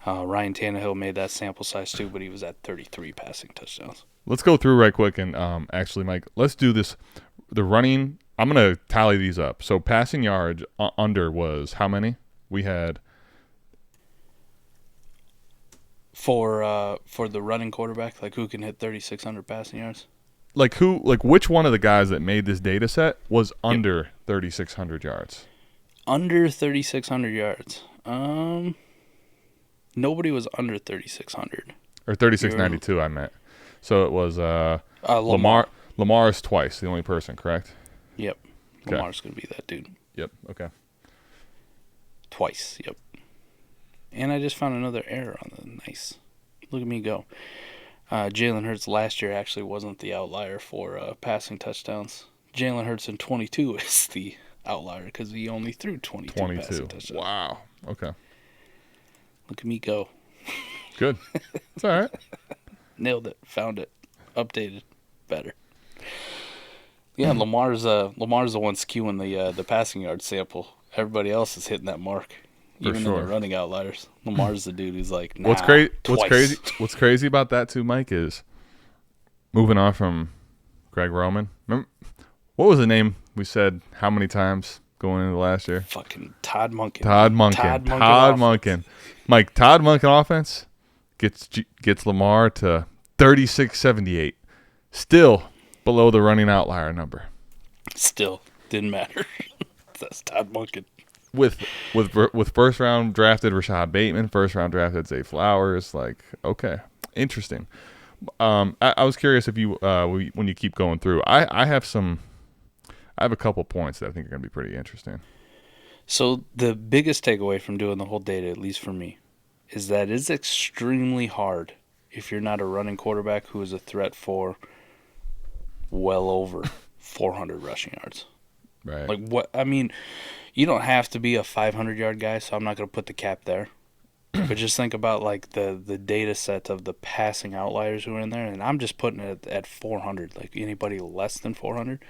Ryan Tannehill made that sample size too, but he was at 33 passing touchdowns.
Let's go through right quick and actually, Mike, let's do this. The running, I'm going to tally these up. So passing yards under was how many? We had
for the running quarterback, like who can hit 3,600 passing yards?
Like which one of the guys that made this data set was under 3,600 yards?
Under 3,600 yards. Nobody was under 3,600.
Or 3,692, I meant. So it was Lamar. Lamar's twice, the only person, correct?
Yep.
Okay.
Lamar's going to be that dude.
Yep, okay.
Twice, yep. And I just found another error on the nice. Look at me go. Jalen Hurts last year actually wasn't the outlier for passing touchdowns. Jalen Hurts in 22 is the outlier because he only threw 22 passing touchdowns.
Wow, okay.
Look at me go.
Good. It's all right.
Nailed it. Found it. Updated. Better. Yeah, Lamar's the one skewing the passing yard sample. Everybody else is hitting that mark, even in the running outliers. Lamar's the dude who's like, nah,
What's crazy about that too, Mike, is moving on from Greg Roman. Remember, what was the name we said how many times going into last year?
Fucking Todd Monken.
Todd Monken. Mike, Todd Monken offense gets Lamar to 36.78. Still below the running outlier number.
Still didn't matter. That's Todd Monken.
With first round drafted Rashad Bateman, first round drafted Zay Flowers. Like, okay, interesting. I was curious if you when you keep going through. I have a couple points that I think are going to be pretty interesting.
So the biggest takeaway from doing the whole data, at least for me, is that it's extremely hard if you're not a running quarterback who is a threat for well over 400 rushing yards.
Right.
Like what? I mean, you don't have to be a 500-yard guy, so I'm not going to put the cap there. But just think about like the data set of the passing outliers who are in there, and I'm just putting it at 400. Like anybody less than 400,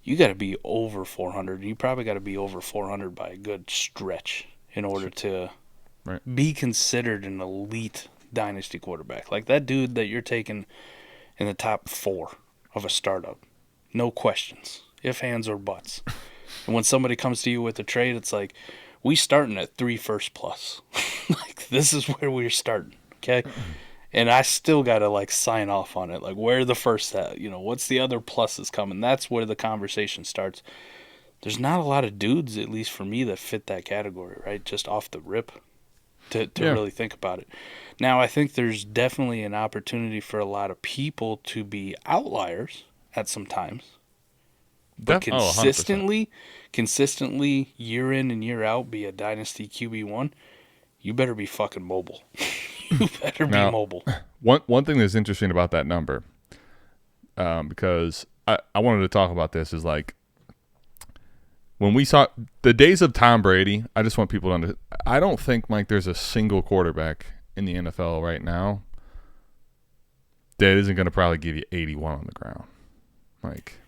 you got to be over 400. You probably got to be over 400 by a good stretch in order to be considered an elite dynasty quarterback. Like that dude that you're taking in the top 4 of a startup. No questions. If, ands, or buts. And when somebody comes to you with a trade, it's like, we starting at 3 first plus. Like, this is where we're starting, okay? And I still got to, like, sign off on it. Like, where are the first at? You know, what's the other pluses coming? That's where the conversation starts. There's not a lot of dudes, at least for me, that fit that category, right? Just off the rip to really think about it. Now, I think there's definitely an opportunity for a lot of people to be outliers at some times. But consistently, year in and year out, be a dynasty QB1, you better be fucking mobile. You better be mobile.
One thing that's interesting about that number, because I wanted to talk about this, is like when we saw the days of Tom Brady, I just want people to understand. I don't think, Mike, there's a single quarterback in the NFL right now that isn't going to probably give you 81 on the ground. Like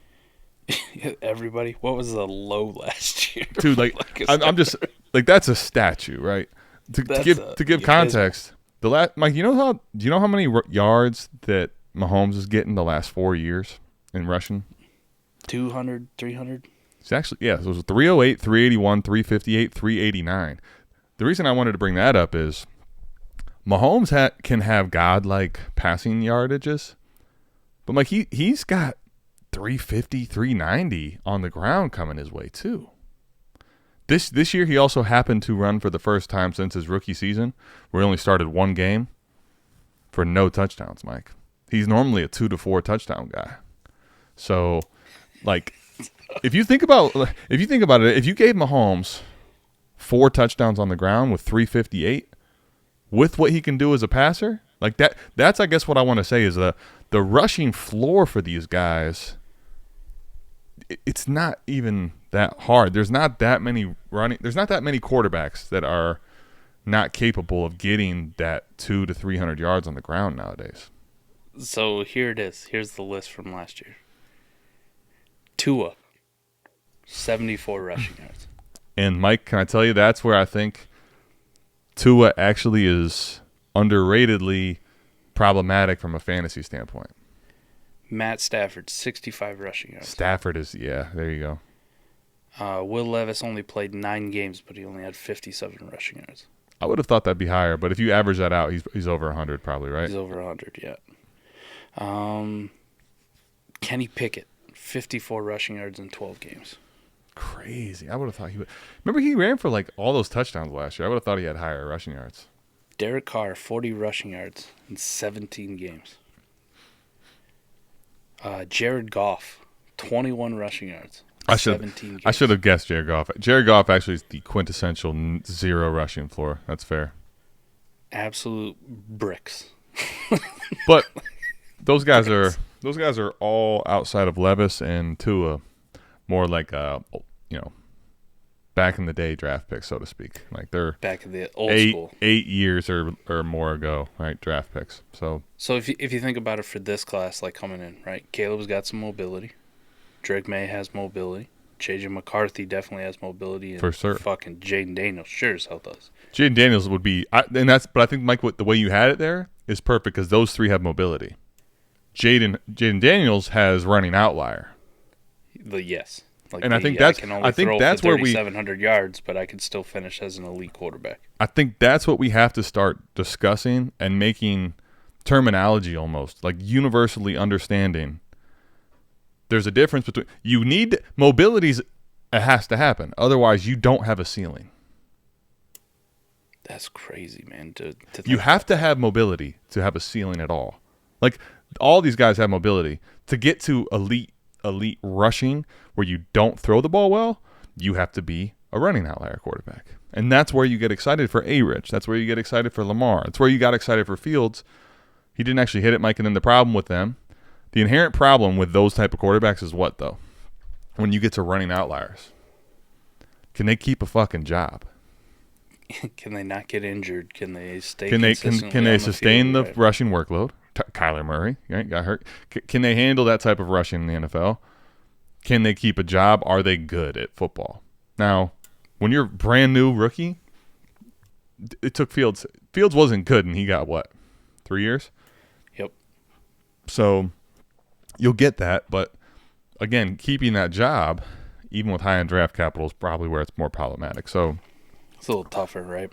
everybody, what was the low last year?
Dude, like I'm just like that's a statue, right? To give context, Mike, do you know how many yards that Mahomes is getting the last 4 years in rushing?
200, 300.
It's actually, yeah, so it was 308, 381, 358, 389. The reason I wanted to bring that up is Mahomes can have godlike passing yardages, but like he's got 350, 390 on the ground coming his way too. This year he also happened to run for the first time since his rookie season, where he only started one game, for no touchdowns, Mike. He's normally a 2 to 4 touchdown guy. So, like, if you think about it, if you gave Mahomes 4 touchdowns on the ground with 358, with what he can do as a passer, like that's I guess what I want to say is the rushing floor for these guys. It's not even that hard. There's not that many quarterbacks that are not capable of getting that 200 to 300 yards on the ground nowadays.
So here it is. Here's the list from last year. Tua, 74 rushing yards.
And Mike, can I tell you that's where I think Tua actually is underratedly problematic from a fantasy standpoint.
Matt Stafford, 65 rushing yards.
Stafford is, yeah, there you
go. Will Levis only played 9 games, but he only had 57 rushing yards.
I would have thought that'd be higher, but if you average that out, he's over 100 probably, right?
He's over 100, yeah. Kenny Pickett, 54 rushing yards in 12 games.
Crazy. I would have thought he would. Remember, he ran for like all those touchdowns last year. I would have thought he had higher rushing yards.
Derek Carr, 40 rushing yards in 17 games. Jared Goff, 21 rushing yards.
I should have guessed Jared Goff. Jared Goff actually is the quintessential 0 rushing floor. That's fair.
Absolute bricks.
But those guys are all outside of Levis and Tua, more like back in the day draft picks, so to speak. Like they're
back in the old school
8 years or more ago, right? Draft picks. So
if you think about it for this class, like coming in, right? Caleb's got some mobility. Drake May has mobility. J.J. McCarthy definitely has mobility. And
for sure.
Fucking Jaden Daniels sure as hell does.
Jaden Daniels would be, but I think, Mike, the way you had it there is perfect because those 3 have mobility. Jaden Daniels has running outlier.
Yes.
And I think that's where
3,700 yards, but I could still finish as an elite quarterback.
I think that's what we have to start discussing and making terminology almost like universally understanding. There's a difference between mobilities. It has to happen, otherwise you don't have a ceiling.
That's crazy, man.
You have to have mobility to have a ceiling at all. Like all these guys have mobility to get to elite rushing where you don't throw the ball well. You have to be a running outlier quarterback, and that's where you get excited for A-Rich. That's where you get excited for Lamar. That's where you got excited for Fields. He didn't actually hit it, Mike. And then the problem with them, the inherent problem with those type of quarterbacks is what though? When you get to running outliers, can they keep a fucking job?
Can they not get injured? Can they stay?
Can they sustain the rushing workload? Kyler Murray, right, got hurt. Can they handle that type of rushing in the NFL? Can they keep a job? Are they good at football? Now, when you're a brand new rookie, it took Fields. Fields wasn't good, and he got what, 3 years?
Yep.
So you'll get that, but again, keeping that job, even with high-end draft capital, is probably where it's more problematic. So
it's a little tougher, right?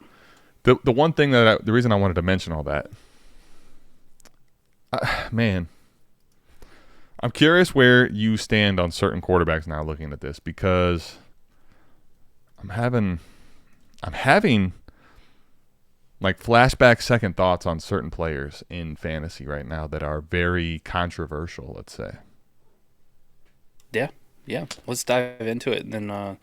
The one thing the reason I wanted to mention all that, man, I'm curious where you stand on certain quarterbacks now looking at this, because I'm having like flashback second thoughts on certain players in fantasy right now that are very controversial, let's say.
Yeah. Let's dive into it, and then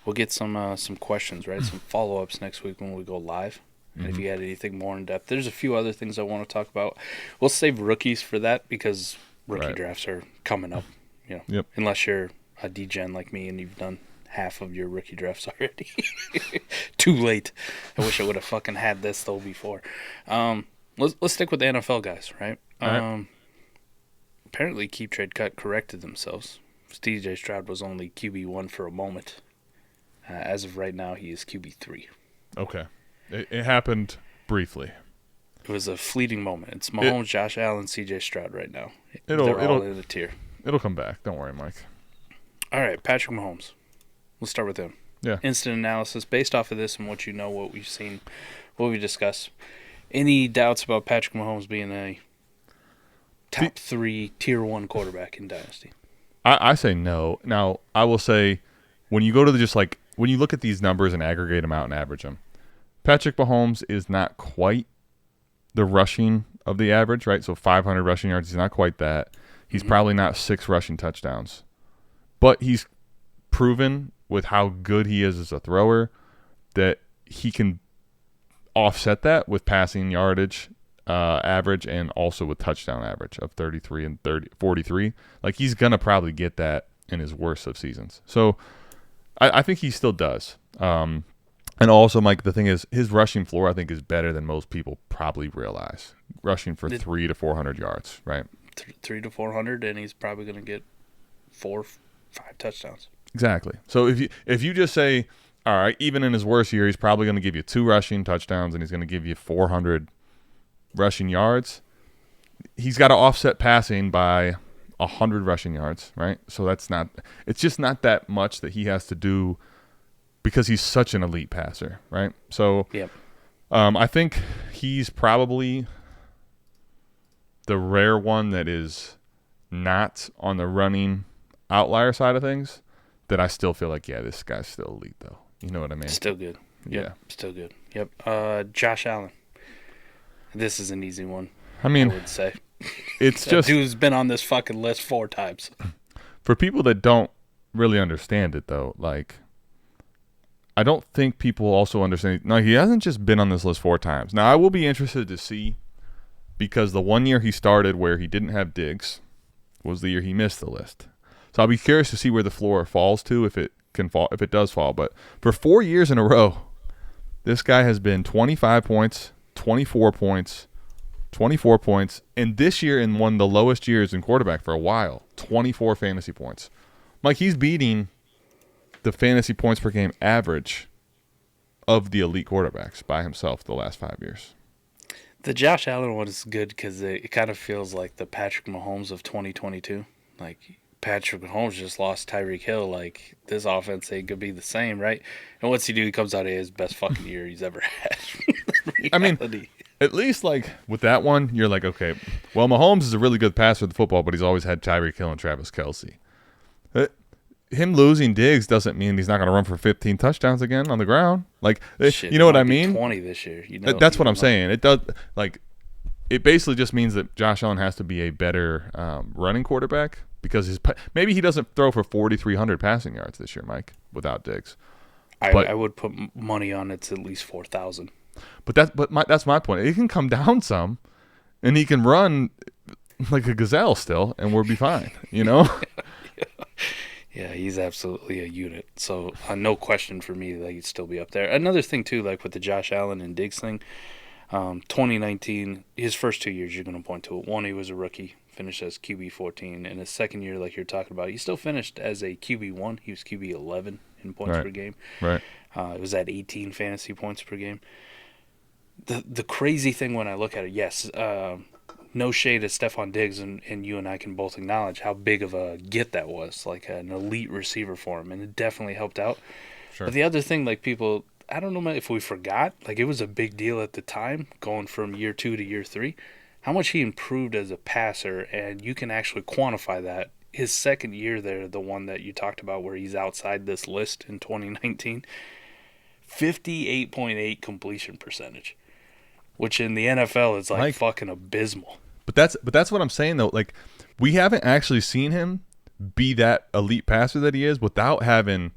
we'll get some questions, right? Some follow-ups next week when we go live. And if you had anything more in depth, there's a few other things I want to talk about. We'll save rookies for that because rookie drafts are coming up.
Yep.
Unless you're a degen like me and you've done half of your rookie drafts already. Too late. I wish I would have fucking had this though before. Let's stick with the NFL guys, right?
All right.
Apparently, Keep Trade Cut corrected themselves. CJ Stroud was only QB1 for a moment. As of right now, he is QB3.
Okay. It happened briefly.
It was a fleeting moment. It's Mahomes, Josh Allen, CJ Stroud right now. They're all in a tier.
It'll come back. Don't worry, Mike.
All right, Patrick Mahomes. Let's start with him.
Yeah.
Instant analysis based off of this and what you know, what we've seen, what we discussed. Any doubts about Patrick Mahomes being a top 3 tier 1 quarterback in Dynasty?
I say no. Now, I will say when you go to when you look at these numbers and aggregate them out and average them, Patrick Mahomes is not quite the rushing of the average, right? So 500 rushing yards, he's not quite that. He's probably not 6 rushing touchdowns. But he's proven with how good he is as a thrower that he can offset that with passing yardage average and also with touchdown average of 33 and 43. Like, he's going to probably get that in his worst of seasons. So I think he still does. And also, Mike, the thing is, his rushing floor, I think, is better than most people probably realize. Rushing for 300 to 400 yards, right?
300 to 400, and he's probably going to get 4 or 5 touchdowns.
Exactly. So if you just say, all right, even in his worst year, he's probably going to give you 2 rushing touchdowns and he's going to give you 400 rushing yards. He's got to offset passing by 100 rushing yards, right? So it's just not that much that he has to do because he's such an elite passer, right? So
yep.
I think he's probably the rare one that is not on the running outlier side of things that I still feel like, yeah, this guy's still elite, though. You know what I mean?
Still good. Yep,
yeah.
Still good. Yep. Josh Allen. This is an easy one,
I mean,
I would say.
It's just...
dude's been on this fucking list 4 times.
For people that don't really understand it, though, like, I don't think people also understand... No, he hasn't just been on this list 4 times. Now, I will be interested to see, because the one year he started where he didn't have Diggs was the year he missed the list. So I'll be curious to see where the floor falls to, if it can fall, if it does fall. But for 4 years in a row, this guy has been 25 points, 24 points, 24 points, and this year in one of the lowest years in quarterback for a while, 24 fantasy points. Mike, he's beating the fantasy points per game average of the elite quarterbacks by himself the last 5 years.
The Josh Allen one is good because it kind of feels like the Patrick Mahomes of 2022. Like, Patrick Mahomes just lost Tyreek Hill. Like, this offense ain't going to be the same, right? And what's he do? He comes out of his best fucking year he's ever had.
I mean, at least, like, with that one, you're like, okay, well, Mahomes is a really good passer of the football, but he's always had Tyreek Hill and Travis Kelce. Him losing Diggs doesn't mean he's not going to run for 15 touchdowns again on the ground. Like,
shit,
you know what I mean?
20 this year. You know,
that's what I'm saying. It does, like, it basically just means that Josh Allen has to be a better running quarterback because maybe he doesn't throw for 4,300 passing yards this year, Mike, without Diggs.
I would put money on it's at least 4,000.
But that's my point. It can come down some, and he can run like a gazelle still, and we'll be fine. You know?
Yeah, he's absolutely a unit. So no question for me that he'd still be up there. Another thing too, like with the Josh Allen and Diggs thing, 2019, his first 2 years, you're going to point to it. One, he was a rookie, finished as QB 14. And his second year, like you're talking about, he still finished as a QB 1. He was QB 11 in points per game.
Right.
It was at 18 fantasy points per game. The crazy thing when I look at it, yes, no shade at Stephon Diggs, and you and I can both acknowledge how big of a get that was, like an elite receiver for him, and it definitely helped out.
Sure.
But the other thing, like people, I don't know if we forgot, like it was a big deal at the time, going from year 2 to year 3, how much he improved as a passer, and you can actually quantify that. His second year there, the one that you talked about where he's outside this list in 2019, 58.8 completion percentage, which in the NFL is like fucking abysmal.
But that's what I'm saying though. Like, we haven't actually seen him be that elite passer that he is without having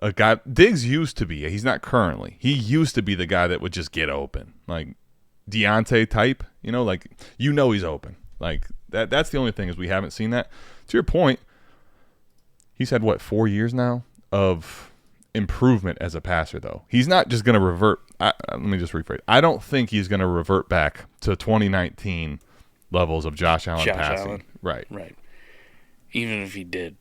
a guy. Diggs used to be. He's not currently. He used to be the guy that would just get open, like Deontay type. You know, like he's open. Like that. That's the only thing is we haven't seen that. To your point, he's had 4 years now of improvement as a passer though. He's not just going to revert. Let me just rephrase. I don't think he's going to revert back to 2019 levels of Josh Allen passing. Right.
Even if he did.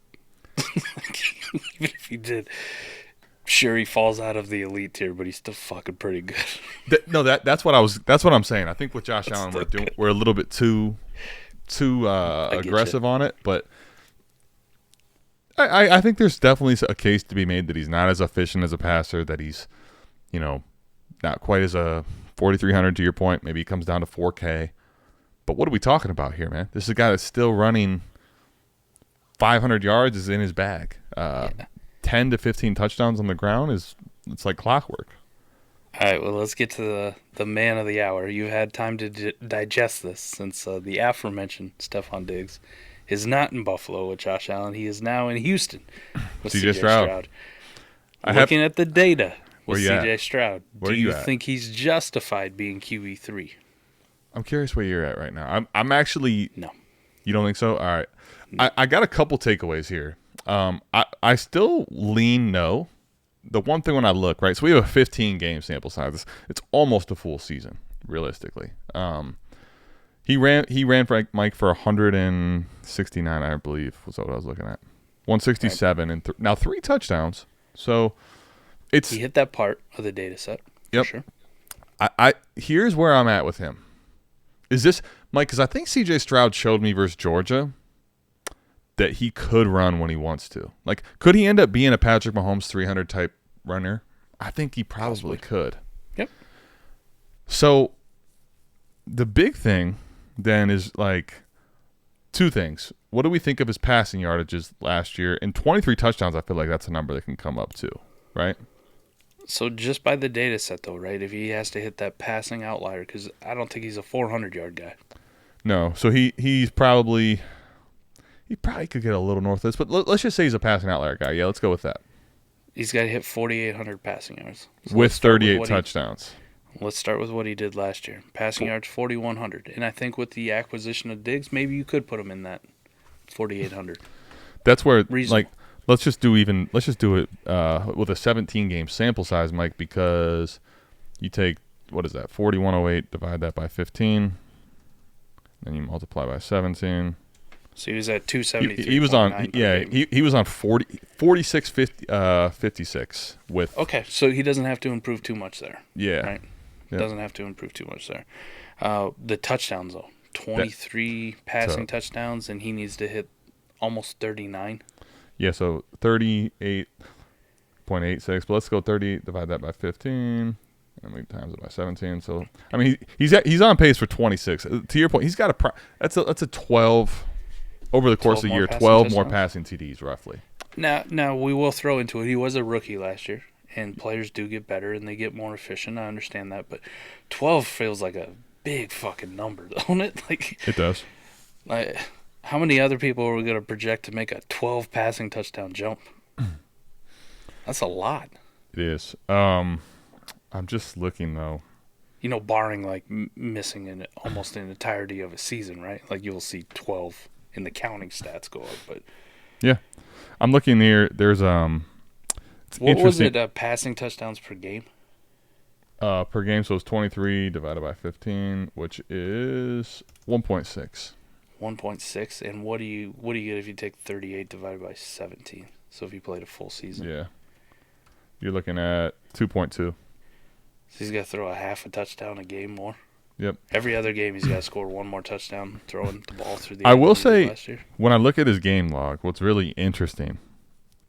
Sure, he falls out of the elite tier, but he's still fucking pretty good.
That's what I'm saying. I think with Josh Allen we're a little bit too aggressive on it, but I think there's definitely a case to be made that he's not as efficient as a passer, that he's, not quite as a 4,300 to your point. Maybe he comes down to 4K. But what are we talking about here, man? This is a guy that's still running 500 yards is in his bag. 10 to 15 touchdowns on the ground it's like clockwork.
All right, well, let's get to the man of the hour. You've had time to digest this since the aforementioned Stephon Diggs is not in Buffalo with Josh Allen. He is now in Houston with
CJ Stroud.
Looking at the data with CJ
at?
Stroud,
Where
do you
at?
think he's justified being QE3?
I'm curious where you're at right now. I'm actually
No.
You don't think so? All right. I got a couple takeaways here. I still lean no. The one thing when I look, right, so we have a 15-game sample size. It's almost a full season, realistically. He ran for Mike for 169, I believe, was what I was looking at. 167 and now 3 touchdowns. So
he hit that part of the data set.
Yep.
For sure.
I here's where I'm at with him. Is this Mike? Because I think C.J. Stroud showed me versus Georgia that he could run when he wants to. Like, could he end up being a Patrick Mahomes 300 type runner? I think he probably could.
Yep.
So the big thing then is like 2 things. What do we think of his passing yardages last year? And 23 touchdowns, I feel like that's a number that can come up too, right?
So just by the data set, though, right, if he has to hit that passing outlier, because I don't think he's a 400-yard guy.
No. So he probably could get a little north of this, but let's just say he's a passing outlier guy. Yeah, let's go with that.
He's got to hit 4,800 passing yards. So
with 38 touchdowns.
Let's start with what he did last year. Passing yards, 4,100. And I think with the acquisition of Diggs, maybe you could put him in that 4,800.
That's where,
Reasonable.
like, let's just do it with a 17-game sample size, Mike, because you take, what is that, 4,108, divide that by 15, then you multiply by 17.
So he was at 273.
He was on, he was on 46, 56 with.
Okay, so he doesn't have to improve too much there.
Yeah.
Right?
Yep.
Doesn't have to improve too much there. The touchdowns, though, 23 passing touchdowns, and he needs to hit almost 39.
Yeah, so 38.86, but let's go 30, divide that by 15, and we times it by 17. So, I mean, he's on pace for 26. To your point, he's got that's a 12 over the course of the year, 12 more passing TDs roughly.
Now we will throw into it. He was a rookie last year, and players do get better and they get more efficient. I understand that, but 12 feels like a big fucking number, don't it? Like
it does.
Like, how many other people are we going to project to make a 12 passing touchdown jump? That's a lot.
It is. I'm just looking though.
Barring like missing almost an entirety of a season, right? Like you'll see 12 in the counting stats go up, but
yeah, I'm looking here. There's
what was it? Passing touchdowns per game?
Per game, so it's 23 divided by 15, which is 1.6.
1.6, and what do you get if you take 38 divided by 17? So if you played a full season,
yeah, you're looking at 2.2.
So he's got to throw a half a touchdown a game more.
Yep.
Every other game, he's got to score one more touchdown, throwing the ball through the.
I will say,
last year.
When I look at his game log, what's really interesting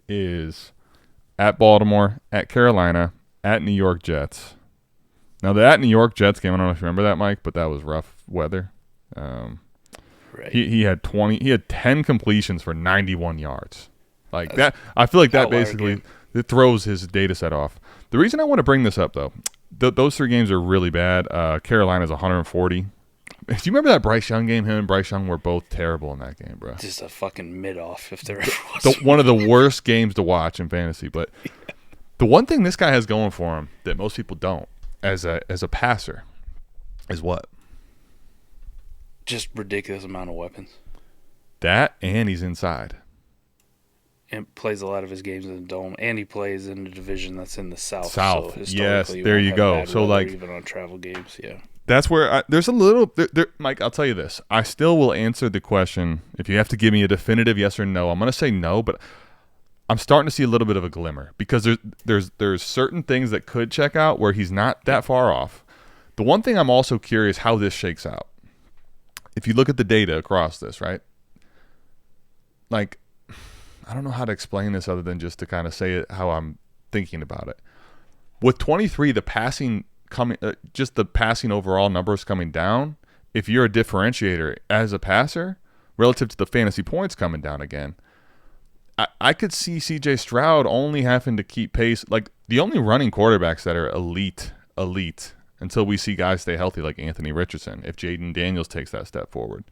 is at Baltimore, at Carolina, at New York Jets. Now, the at New York Jets game, I don't know if you remember that, Mike, but that was rough weather.
Right.
He had 10 completions for 91 yards. Like that, I feel like that basically it throws his data set off. The reason I want to bring this up, though, those 3 games are really bad. Carolina's 140. Do you remember that Bryce Young game? Him and Bryce Young were both terrible in that game, bro.
Just a fucking mid-off if there ever was.
One of the worst games to watch in fantasy. But the one thing this guy has going for him that most people don't, as a passer, is what?
Just ridiculous amount of weapons.
That, and he's inside.
And plays a lot of his games in the dome, and he plays in the division that's in the South.
South,
So
yes, there you go. So like,
even on travel games, yeah.
That's where there's a little, Mike. I'll tell you this: I still will answer the question if you have to give me a definitive yes or no. I'm going to say no, but I'm starting to see a little bit of a glimmer because there's certain things that could check out where he's not that far off. The one thing I'm also curious how this shakes out. If you look at the data across this, right? Like, I don't know how to explain this other than just to kind of say it how I'm thinking about it. With 23, the passing coming, just the passing overall numbers coming down. If you're a differentiator as a passer relative to the fantasy points coming down again, I could see C.J. Stroud only having to keep pace. Like the only running quarterbacks that are elite until we see guys stay healthy like Anthony Richardson, if Jaden Daniels takes that step forward,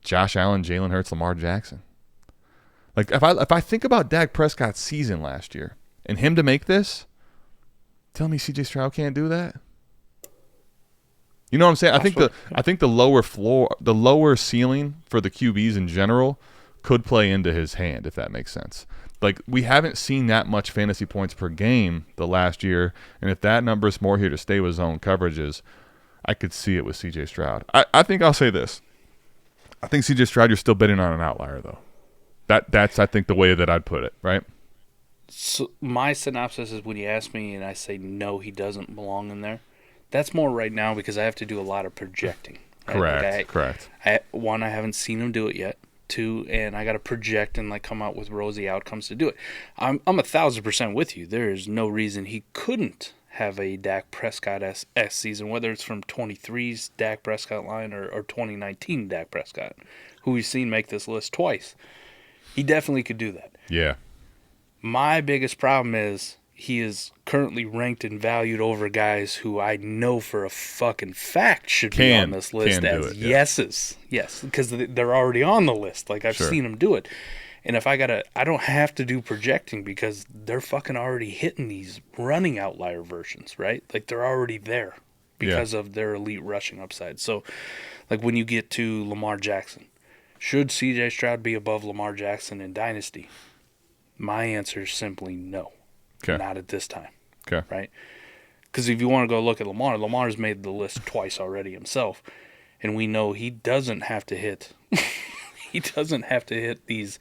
Josh Allen, Jalen Hurts, Lamar Jackson. Like if I think about Dak Prescott's season last year and him to make this, tell me C.J. Stroud can't do that. You know what I'm saying? I think the lower floor, the lower ceiling for the QBs in general could play into his hand, if that makes sense. Like, we haven't seen that much fantasy points per game the last year, and if that number is more here to stay with zone coverages, I could see it with C.J. Stroud. I think I'll say this. I think C.J. Stroud, you're still betting on an outlier, though. That's I think, the way that I'd put it, right?
So my synopsis is when you ask me and I say no, he doesn't belong in there, that's more right now because I have to do a lot of projecting. Right?
Correct.
One, I haven't seen him do it yet. Two, and I got to project and like come out with rosy outcomes to do it. I'm 1,000% with you. There is no reason he couldn't have a Dak Prescott S season, whether it's from 23's Dak Prescott line or 2019 Dak Prescott, who we've seen make this list twice. He definitely could do that.
Yeah.
My biggest problem is he is currently ranked and valued over guys who I know for a fucking fact should be on this list as yeses. Yes, because they're already on the list. Like, I've seen them do it. And if I don't have to do projecting because they're fucking already hitting these running outlier versions, right? Like, they're already there because of their elite rushing upside. So, like, when you get to Lamar Jackson, should C.J. Stroud be above Lamar Jackson in Dynasty? My answer is simply no.
Okay.
Not at this time.
Okay.
Right? Because if you want to go look at Lamar's made the list twice already himself, and we know he doesn't have to hit these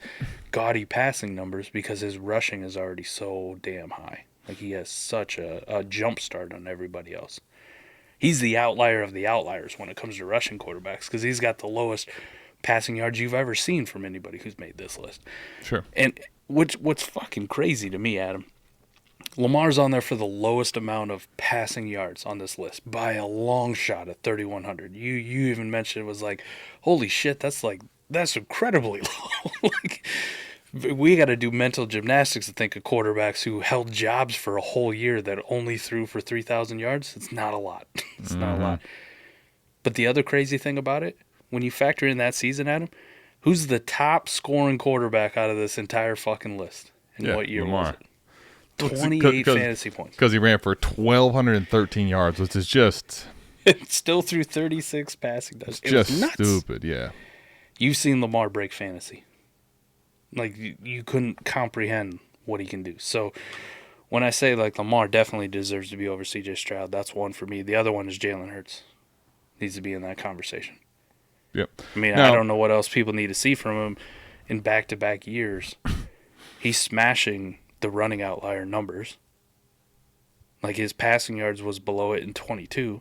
gaudy passing numbers because his rushing is already so damn high. Like, he has such a jump start on everybody else. He's the outlier of the outliers when it comes to rushing quarterbacks because he's got the lowest passing yards you've ever seen from anybody who's made this list.
Sure.
And what's fucking crazy to me, Adam, Lamar's on there for the lowest amount of passing yards on this list by a long shot at 3,100. You even mentioned it was like, holy shit, that's incredibly low. Like, we got to do mental gymnastics to think of quarterbacks who held jobs for a whole year that only threw for 3,000 yards. It's not a lot. It's not a lot. But the other crazy thing about it, when you factor in that season, Adam, who's the top scoring quarterback out of this entire fucking list? And what year
Lamar.
was it? 28 fantasy points.
Because he ran for 1,213 yards, which is just...
Still threw 36 passing touchdowns.
It's just nuts. Stupid, yeah.
You've seen Lamar break fantasy. Like, you couldn't comprehend what he can do. So, when I say, like, Lamar definitely deserves to be over C.J. Stroud, that's one for me. The other one is Jalen Hurts. Needs to be in that conversation.
Yep.
I mean, I don't know what else people need to see from him in back-to-back years. He's smashing the running outlier numbers. Like, his passing yards was below it in 22.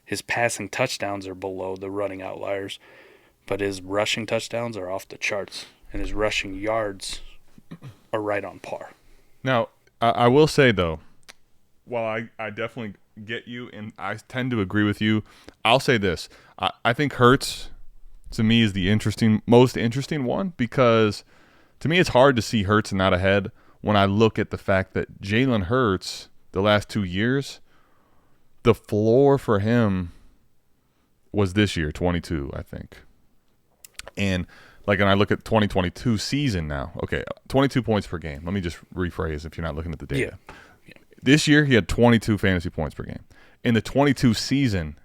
His passing touchdowns are below the running outliers, but his rushing touchdowns are off the charts, and his rushing yards are right on par.
Now, I will say, though, while I definitely get you, and I tend to agree with you, I'll say this. I think Hurts, to me, is the most interesting one, because to me it's hard to see Hurts not ahead when I look at the fact that Jalen Hurts, the last 2 years, the floor for him was this year, 22, I think. And I look at 2022 season now. Okay, 22 points per game. Let me just rephrase if you're not looking at the data. Yeah. This year, he had 22 fantasy points per game. In the 22 season,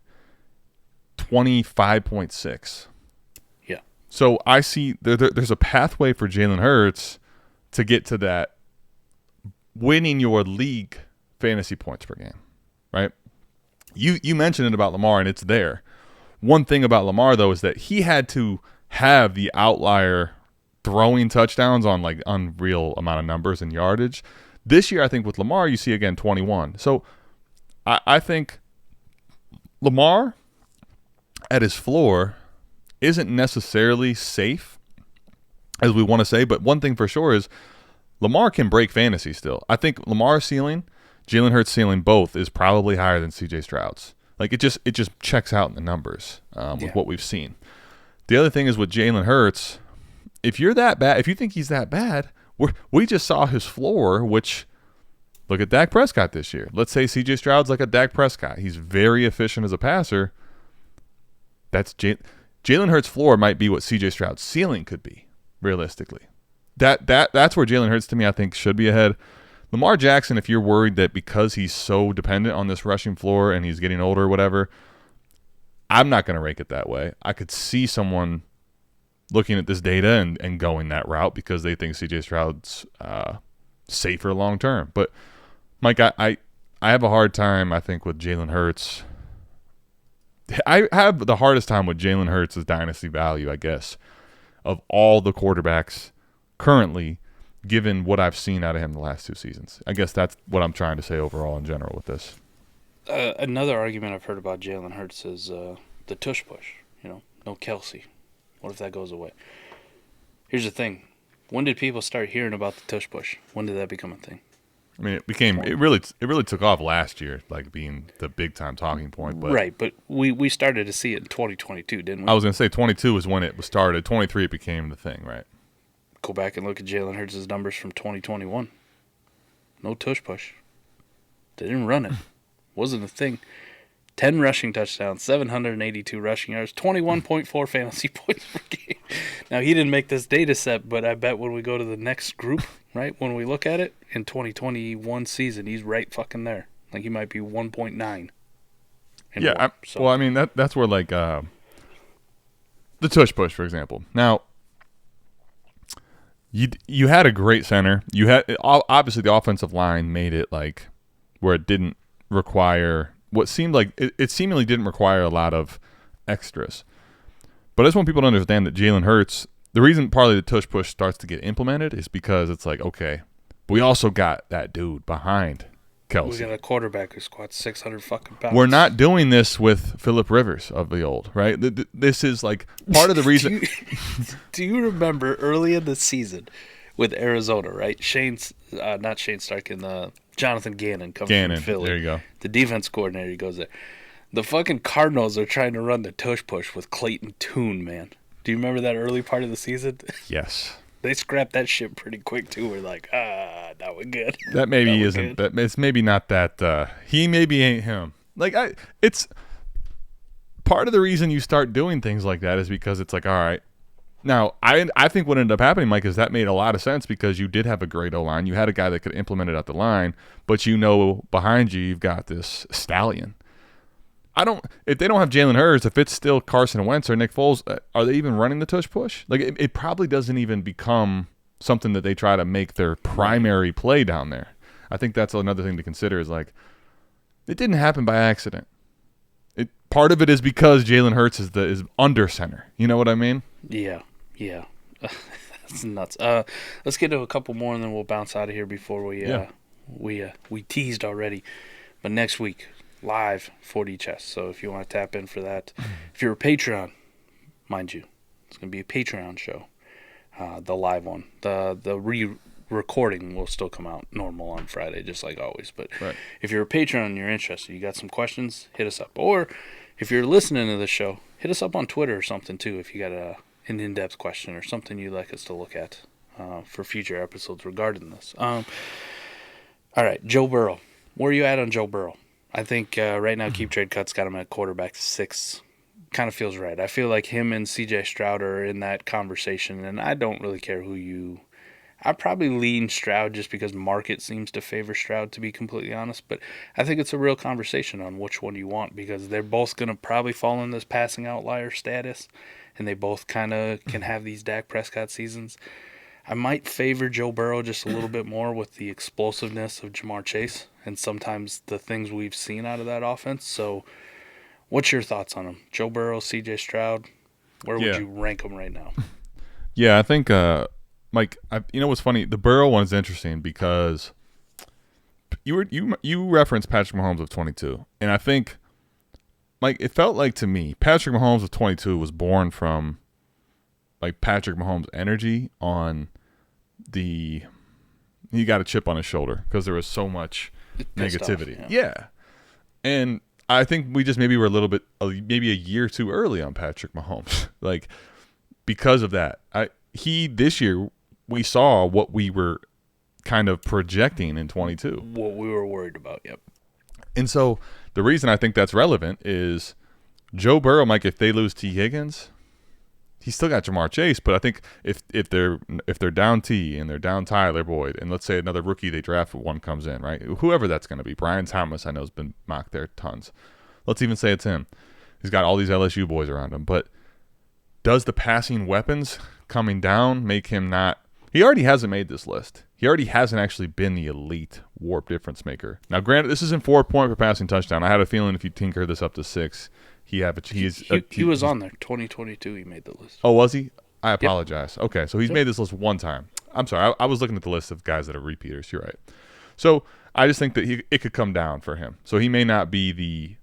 25.6.
Yeah.
So I see there's a pathway for Jalen Hurts to get to that winning your league fantasy points per game, right? You mentioned it about Lamar, and it's there. One thing about Lamar, though, is that he had to have the outlier throwing touchdowns on, like, unreal amount of numbers and yardage. This year, I think with Lamar, you see, again, 21. So I think Lamar at his floor isn't necessarily safe as we want to say. But one thing for sure is Lamar can break fantasy still. I think Lamar's ceiling, Jalen Hurts' ceiling, both is probably higher than C.J. Stroud's. Like it just checks out in the numbers with what we've seen. The other thing is with Jalen Hurts, if you're that bad, if you think he's that bad, we just saw his floor, which look at Dak Prescott this year. Let's say C.J. Stroud's like a Dak Prescott. He's very efficient as a passer. That's Jalen Hurts' floor might be what C.J. Stroud's ceiling could be, realistically. That's where Jalen Hurts, to me, I think, should be ahead. Lamar Jackson, if you're worried that because he's so dependent on this rushing floor and he's getting older or whatever, I'm not going to rank it that way. I could see someone looking at this data and going that route because they think C.J. Stroud's safer long term. But, Mike, I have a hard time, I think, with Jalen Hurts. I have the hardest time with Jalen Hurts' dynasty value, I guess, of all the quarterbacks currently, given what I've seen out of him the last 2 seasons. I guess that's what I'm trying to say overall in general with this.
Another argument I've heard about Jalen Hurts is the tush push. No Kelsey. What if that goes away? Here's the thing. When did people start hearing about the tush push? When did that become a thing?
I mean, it really took off last year, like being the big time talking point. But
right, but we started to see it in 2022, didn't we?
I was going to say 22 was when it was started. 23 it became the thing, right?
Go back and look at Jalen Hurts' numbers from 2021. No tush push. They didn't run it. Wasn't a thing. 10 rushing touchdowns, 782 rushing yards, 21.4 fantasy points per game. Now, he didn't make this data set, but I bet when we go to the next group, right, when we look at it, in 2021 season, he's right fucking there. Like, he might be 1.9.
Yeah, well, I mean, that's where, like, the tush push, for example. Now, you had a great center. You had obviously the offensive line made it like where it didn't require what seemed like it seemingly didn't require a lot of extras. But I just want people to understand that Jalen Hurts, the reason partly the tush push starts to get implemented is because it's like, okay, we also got that dude behind Kelsey.
We got a quarterback who squats 600 fucking pounds.
We're not doing this with Phillip Rivers of the old, right? This is like part of the reason.
Do you remember early in the season with Arizona, right? Not Shane Starkin, Jonathan Gannon coming from Philly.
There you go.
The defense coordinator goes there. The fucking Cardinals are trying to run the tush push with Clayton Tune, man. Do you remember that early part of the season?
Yes.
They scrapped that shit pretty quick too. We're like, that was good.
That maybe isn't. That it's maybe not that. He maybe ain't him. Like it's part of the reason you start doing things like that is because it's like, all right. Now I think what ended up happening, Mike, is that made a lot of sense because you did have a great O-line. You had a guy that could implement it at the line, but behind you've got this stallion. If they don't have Jalen Hurts, if it's still Carson Wentz or Nick Foles, are they even running the tush push? Like it probably doesn't even become something that they try to make their primary play down there. I think that's another thing to consider is like it didn't happen by accident. Part of it is because Jalen Hurts is under center. You know what I mean?
Yeah. That's nuts. Let's get to a couple more and then we'll bounce out of here before we teased already. But next week, live 4D Chess. So if you want to tap in for that, if you're a Patreon, mind you, it's going to be a Patreon show, the live one. The re-recording will still come out normal on Friday, just like always. But If you're a Patreon and you're interested, you got some questions, hit us up. Or if you're listening to the show, hit us up on Twitter or something too if you got an in-depth question or something you'd like us to look at for future episodes regarding this. All right, Joe Burrow. Where are you at on Joe Burrow? I think right now Keep Trade Cuts got him at quarterback 6. Kind of feels right. I feel like him and C.J. Stroud are in that conversation, and I don't really care who you... I probably lean Stroud just because market seems to favor Stroud, to be completely honest, but I think it's a real conversation on which one you want because they're both going to probably fall in this passing outlier status, and they both kind of can have these Dak Prescott seasons. I might favor Joe Burrow just a little bit more with the explosiveness of Jamar Chase and sometimes the things we've seen out of that offense. So what's your thoughts on him? Joe Burrow, C.J. Stroud, where would you rank them right now?
Yeah, I think, Mike, you know what's funny? The Burrow one is interesting because you referenced Patrick Mahomes of 22. And I think, Mike, it felt like to me, Patrick Mahomes of 22 was born from like Patrick Mahomes' energy on he got a chip on his shoulder because there was so much negativity.
Off,
yeah. And I think we just maybe were maybe a year too early on Patrick Mahomes. Like, because of that. This year, we saw what we were kind of projecting in 22.
What we were worried about, yep.
And so the reason I think that's relevant is Joe Burrow, Mike, if they lose T. Higgins, he's still got Jamar Chase, but I think if they're down T and they're down Tyler Boyd, and let's say another rookie they draft one comes in, right? Whoever that's going to be. Brian Thomas, I know, has been mocked there tons. Let's even say it's him. He's got all these LSU boys around him. But does the passing weapons coming down make him not – he already hasn't made this list. He already hasn't actually been the elite warp difference maker. Now, granted, this isn't 4 point per passing touchdown. I had a feeling if you tinker this up to 6, he was
on there. 2022, he made the list.
Oh, was he? I apologize.
Yep.
Okay, so he's made this list one time. I'm sorry. I was looking at the list of guys that are repeaters. You're right. So I just think that it could come down for him. So he may not be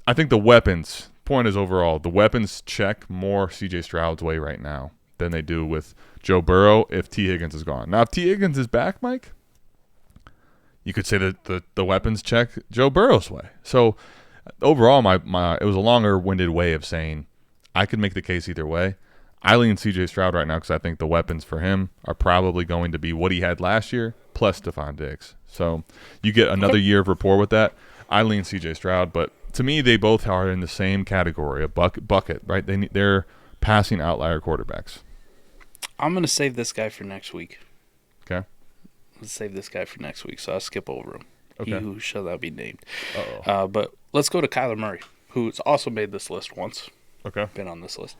I think the weapons, point is overall, the weapons check more C.J. Stroud's way right now than they do with Joe Burrow if T. Higgins is gone. Now, if T. Higgins is back, Mike, you could say that the weapons check Joe Burrow's way. So overall, it was a longer-winded way of saying I could make the case either way. I lean C.J. Stroud right now because I think the weapons for him are probably going to be what he had last year plus Stephon Diggs. So you get another year of rapport with that. I lean C.J. Stroud, but to me, they both are in the same category, a bucket, right? They're passing outlier quarterbacks.
I'm going to save this guy for next week.
Okay.
Let's save this guy for next week, so I'll skip over him.
Okay.
He who shall not be named.
Uh-oh.
But let's go to Kyler Murray, who's also made this list once.
Okay.
Been on this list.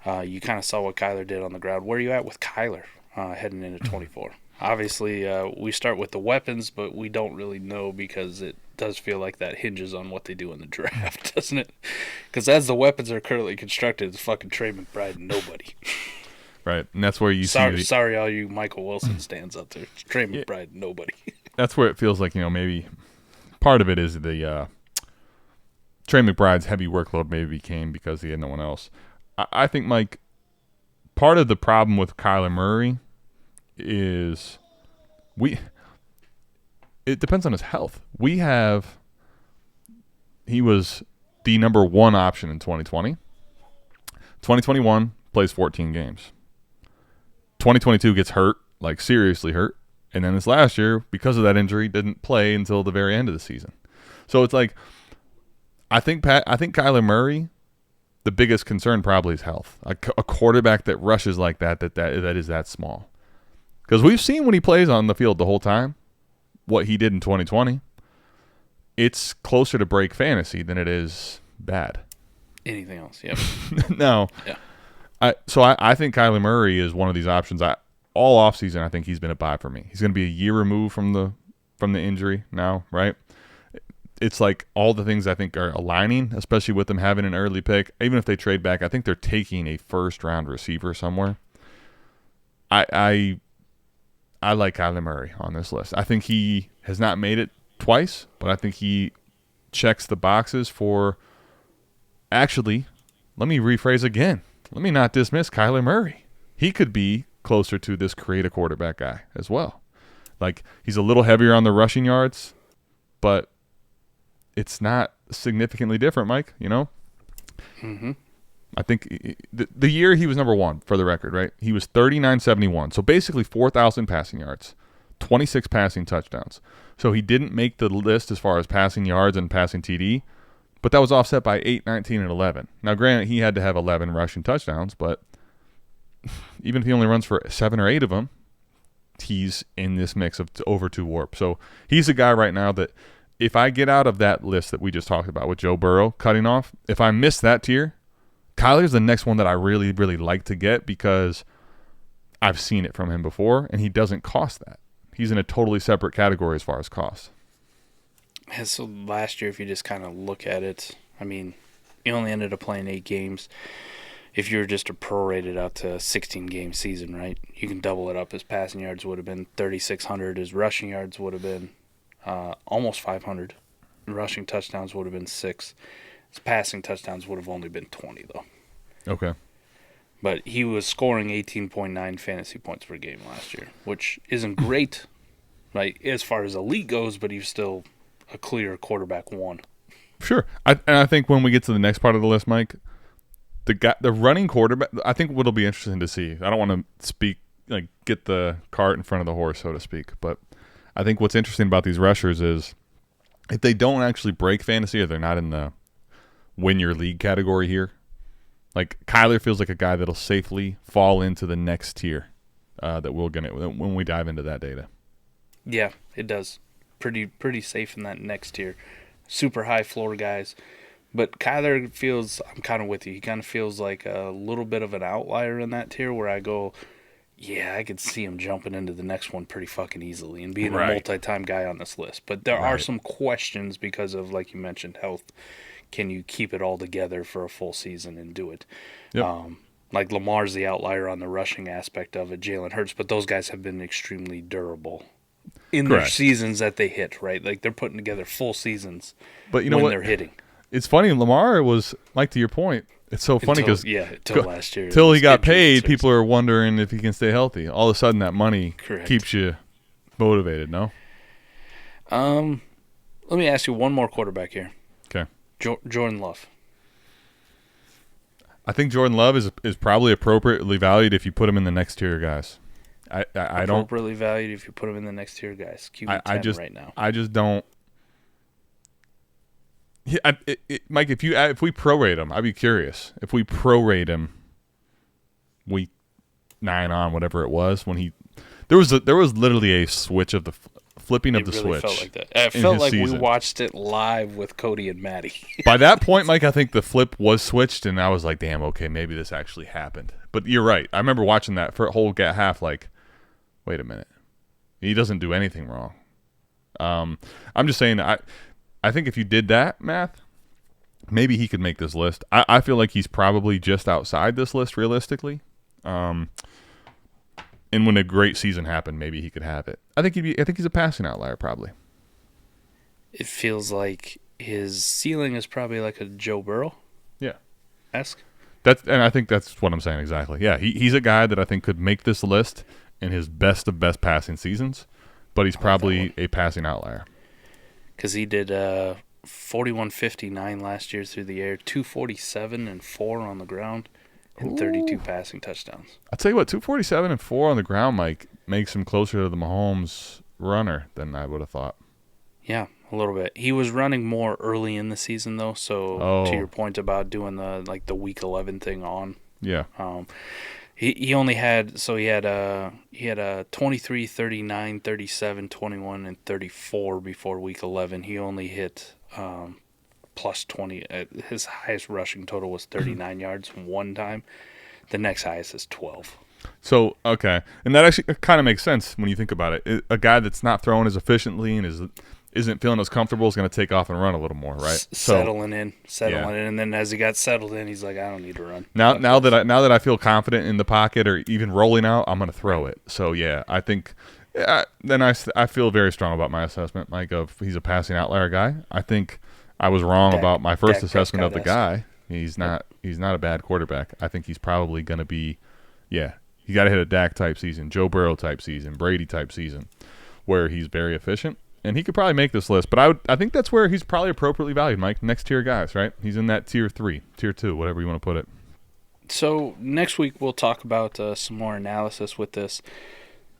You kind of saw what Kyler did on the ground. Where are you at with Kyler heading into 24? Obviously, we start with the weapons, but we don't really know because it does feel like that hinges on what they do in the draft, doesn't it? Because as the weapons are currently constructed, it's fucking Trey McBride and nobody.
Right, and that's where you see.
Sorry, all you Michael Wilson stands out there. It's Trey McBride, nobody.
That's where it feels like, maybe part of it is the Trey McBride's heavy workload maybe came because he had no one else. I think, Mike, part of the problem with Kyler Murray is it depends on his health. He was the number one option in 2020. 2021 plays 14 games. 2022 gets hurt, like seriously hurt. And then this last year, because of that injury, didn't play until the very end of the season. So it's like, I think Kyler Murray, the biggest concern probably is health. A quarterback that rushes like that is that small. Because we've seen when he plays on the field the whole time, what he did in 2020. It's closer to break fantasy than it is bad.
Anything else, yep.
No.
Yeah.
I think Kyler Murray is one of these options. All offseason, I think he's been a buy for me. He's going to be a year removed from the injury now, right? It's like all the things I think are aligning, especially with them having an early pick. Even if they trade back, I think they're taking a first-round receiver somewhere. I like Kyler Murray on this list. I think he has not made it twice, but I think he checks the boxes for – actually, let me rephrase again. Let me not dismiss Kyler Murray. He could be closer to this create a quarterback guy as well. Like, he's a little heavier on the rushing yards, but it's not significantly different, Mike,
Mm-hmm.
I think the year he was number one, for the record, right? He was 39.71. So basically 4,000 passing yards, 26 passing touchdowns. So he didn't make the list as far as passing yards and passing TD, but that was offset by 8, 19, and 11. Now, granted, he had to have 11 rushing touchdowns, but even if he only runs for 7 or 8 of them, he's in this mix of over 2 warp. So he's a guy right now that if I get out of that list that we just talked about with Joe Burrow cutting off, if I miss that tier, Kyler's the next one that I really, really like to get because I've seen it from him before, and he doesn't cost that. He's in a totally separate category as far as cost.
Yeah, so last year, if you just kind of look at it, I mean, he only ended up playing 8 games. If you were just to prorate it out to a 16-game season, right, you can double it up. His passing yards would have been 3,600. His rushing yards would have been almost 500. Rushing touchdowns would have been 6. His passing touchdowns would have only been 20, though.
Okay.
But he was scoring 18.9 fantasy points per game last year, which isn't great, right, as far as elite goes, but he's still a clear quarterback one.
Sure. And I think when we get to the next part of the list, Mike, the running quarterback, I think what'll be interesting to see. I don't want to speak, like, get the cart in front of the horse, so to speak, but I think what's interesting about these rushers is if they don't actually break fantasy or they're not in the win your league category here, like Kyler feels like a guy that'll safely fall into the next tier that we'll get when we dive into that data.
Yeah, it does. Pretty safe in that next tier. Super high floor guys. But Kyler feels, I'm kind of with you, he kind of feels like a little bit of an outlier in that tier where I go, yeah, I could see him jumping into the next one pretty fucking easily and being a multi-time guy on this list. But there are some questions because of, like you mentioned, health. Can you keep it all together for a full season and do it?
Yep.
Like Lamar's the outlier on the rushing aspect of it, Jalen Hurts, but those guys have been extremely durable in their seasons that they hit, right? Like they're putting together full seasons
but you know
when
what?
They're hitting.
It's funny, Lamar was, like, to your point, it's so funny because
until last year.
Until he got paid, people are wondering if he can stay healthy. All of a sudden that money keeps you motivated, no?
Let me ask you one more quarterback here.
Okay.
Jordan Love.
I think Jordan Love is probably appropriately valued if you put him in the next tier, guys. I don't
appropriately valued if you put him in the next tier, guys. QB10 right now.
I just don't. Yeah, Mike, if we prorate him, I'd be curious. If we prorate him, week 9 on whatever it was when there was literally a switch of the flipping of the switch.
Felt like that. It felt like we watched it live with Cody and Maddie.
By that point, Mike, I think the flip was switched, and I was like, "Damn, okay, maybe this actually happened." But you're right. I remember watching that for a whole half. Like, wait a minute, he doesn't do anything wrong. I'm just saying. I think if you did that math, maybe he could make this list. I feel like he's probably just outside this list realistically. And when a great season happened, maybe he could have it. I think he's a passing outlier probably.
It feels like his ceiling is probably like a Joe Burrow.
Yeah.
And
I think that's what I'm saying exactly. Yeah, he's a guy that I think could make this list in his best of best passing seasons, but he's probably a passing outlier.
Because he did 41.59 last year through the air, 247 and 4 on the ground, and 32 passing touchdowns.
I'll tell you what, 247 and 4 on the ground, Mike, makes him closer to the Mahomes runner than I would have thought.
Yeah, a little bit. He was running more early in the season, though, so to your point about doing the Week 11 thing on.
Yeah.
He only had, so he had a 23, 39, 37, 21, and 34 before Week 11. He only hit plus 20. His highest rushing total was 39 yards one time. The next highest is 12.
So, okay. And that actually kind of makes sense when you think about it. A guy that's not throwing as efficiently and isn't feeling as comfortable is going to take off and run a little more, right?
Settling in, and then as he got settled in, he's like, I don't need to run.
Now that I feel confident in the pocket or even rolling out, I'm going to throw it. So yeah, I think then I feel very strong about my assessment, Mike, of he's a passing outlier guy. I think I was wrong about my first assessment of the guy. He's not a bad quarterback. I think he's probably going to be, you got to hit a Dak type season, Joe Burrow type season, Brady type season, where he's very efficient. And he could probably make this list, but I think that's where he's probably appropriately valued, Mike. Next tier guys, right? He's in that tier 3, tier 2, whatever you want to put it.
So next week we'll talk about some more analysis with this.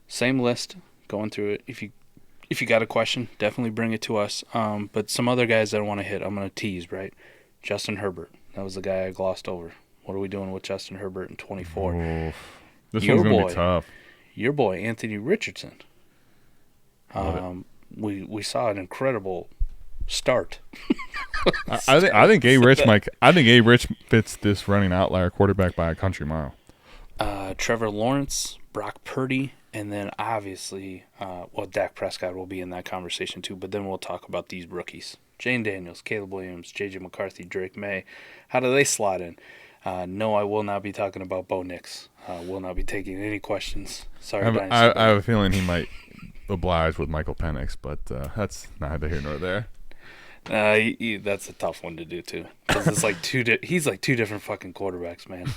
Same list, going through it. If you got a question, definitely bring it to us. But some other guys that I want to hit, I'm going to tease, right? Justin Herbert. That was the guy I glossed over. What are we doing with Justin Herbert in 24?
Oof. This one's going to be tough.
Your boy, Anthony Richardson. We saw an incredible start.
I think A. Rich fits this running outlier quarterback by a country mile.
Trevor Lawrence, Brock Purdy, and then obviously, Dak Prescott will be in that conversation too. But then we'll talk about these rookies: Jane Daniels, Caleb Williams, J.J. McCarthy, Drake May. How do they slot in? No, I will not be talking about Bo Nix. Will not be taking any questions. Sorry,
I have a feeling he might oblige with Michael Penix, but that's neither here nor there.
That's a tough one to do too, because it's like he's like two different fucking quarterbacks, man.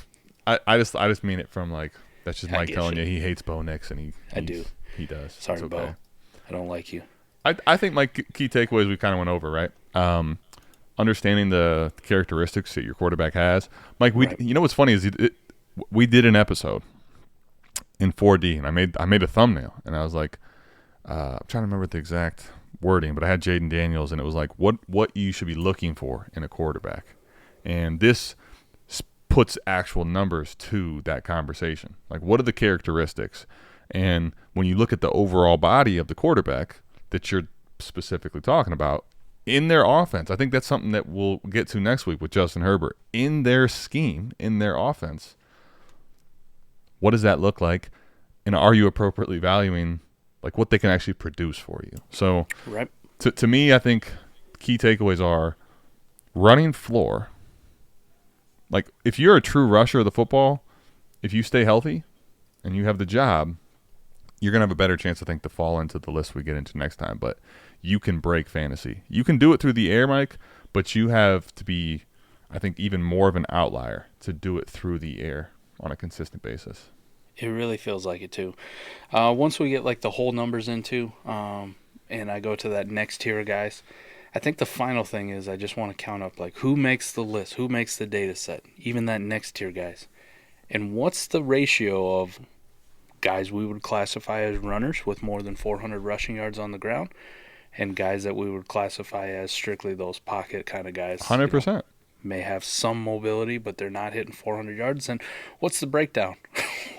I just mean it from like that's just
I
Mike
get
telling
you.
you he hates Bo Nix and
I do.
He does.
Sorry,
It's okay.
Bo. I don't like you.
I think my key takeaways we kind of went over, right? Understanding the characteristics that your quarterback has. Mike, you know what's funny is we did an episode in 4D, and I made a thumbnail, and I was like, I'm trying to remember the exact wording, but I had Jaden Daniels, and it was like what you should be looking for in a quarterback, and this puts actual numbers to that conversation. Like, what are the characteristics? And when you look at the overall body of the quarterback that you're specifically talking about, in their offense, I think that's something that we'll get to next week with Justin Herbert. In their scheme, in their offense, what does that look like? And are you appropriately valuing like what they can actually produce for you? So
Right.
to me, I think key takeaways are running floor. Like if you're a true rusher of the football, if you stay healthy and you have the job, you're going to have a better chance, I think, to fall into the list we get into next time. But you can break fantasy. You can do it through the air, Mike, but you have to be, I think, even more of an outlier to do it through the air on a consistent basis.
It really feels like it too. Once we get like the whole numbers into, and I go to that next tier of guys, I think the final thing is I just want to count up like who makes the list, who makes the data set, even that next tier guys. And what's the ratio of guys we would classify as runners with more than 400 rushing yards on the ground and guys that we would classify as strictly those pocket kind of guys.
100%.
You know, may have some mobility, but they're not hitting 400 yards. And what's the breakdown?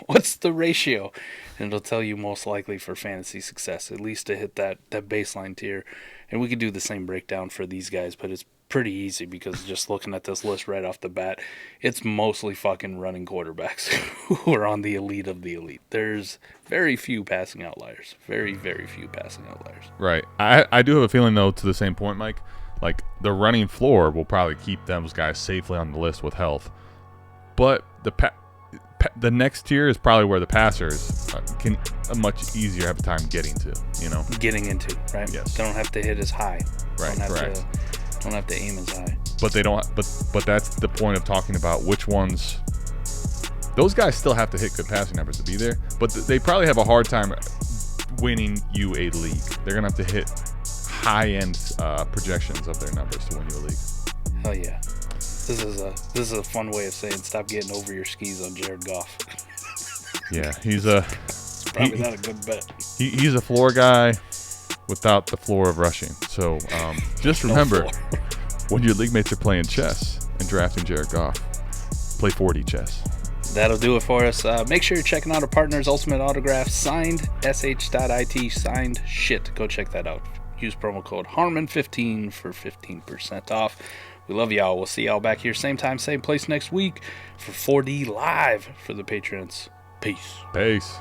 What's the ratio? And it'll tell you most likely for fantasy success, at least to hit that baseline tier. And we could do the same breakdown for these guys, but it's pretty easy because just looking at this list right off the bat, it's mostly fucking running quarterbacks who are on the elite of the elite. There's very few passing outliers. Very, very few passing outliers.
Right. I do have a feeling, though, to the same point, Mike, like the running floor will probably keep those guys safely on the list with health. But the next tier is probably where the passers can much easier have a time getting to, you know?
Getting into, right?
Yes.
They don't have to hit as high.
Right, correct.
Don't have to aim as high.
But they don't. But that's the point of talking about which ones. Those guys still have to hit good passing numbers to be there, but they probably have a hard time winning you a league. They're gonna have to hit high-end projections of their numbers to win you a league.
Hell yeah! This is a fun way of saying stop getting over your skis on Jared Goff.
Yeah, he's a.
It's probably not a good bet.
He's a floor guy without the floor of rushing. So just remember, when your league mates are playing chess and drafting Jared Goff, play 4D chess.
That'll do it for us. Make sure you're checking out our partners, Ultimate Autograph, signed, sh.it, signed shit. Go check that out. Use promo code Harmon15 for 15% off. We love y'all. We'll see y'all back here same time, same place next week for 4D Live for the patrons. Peace.
Peace.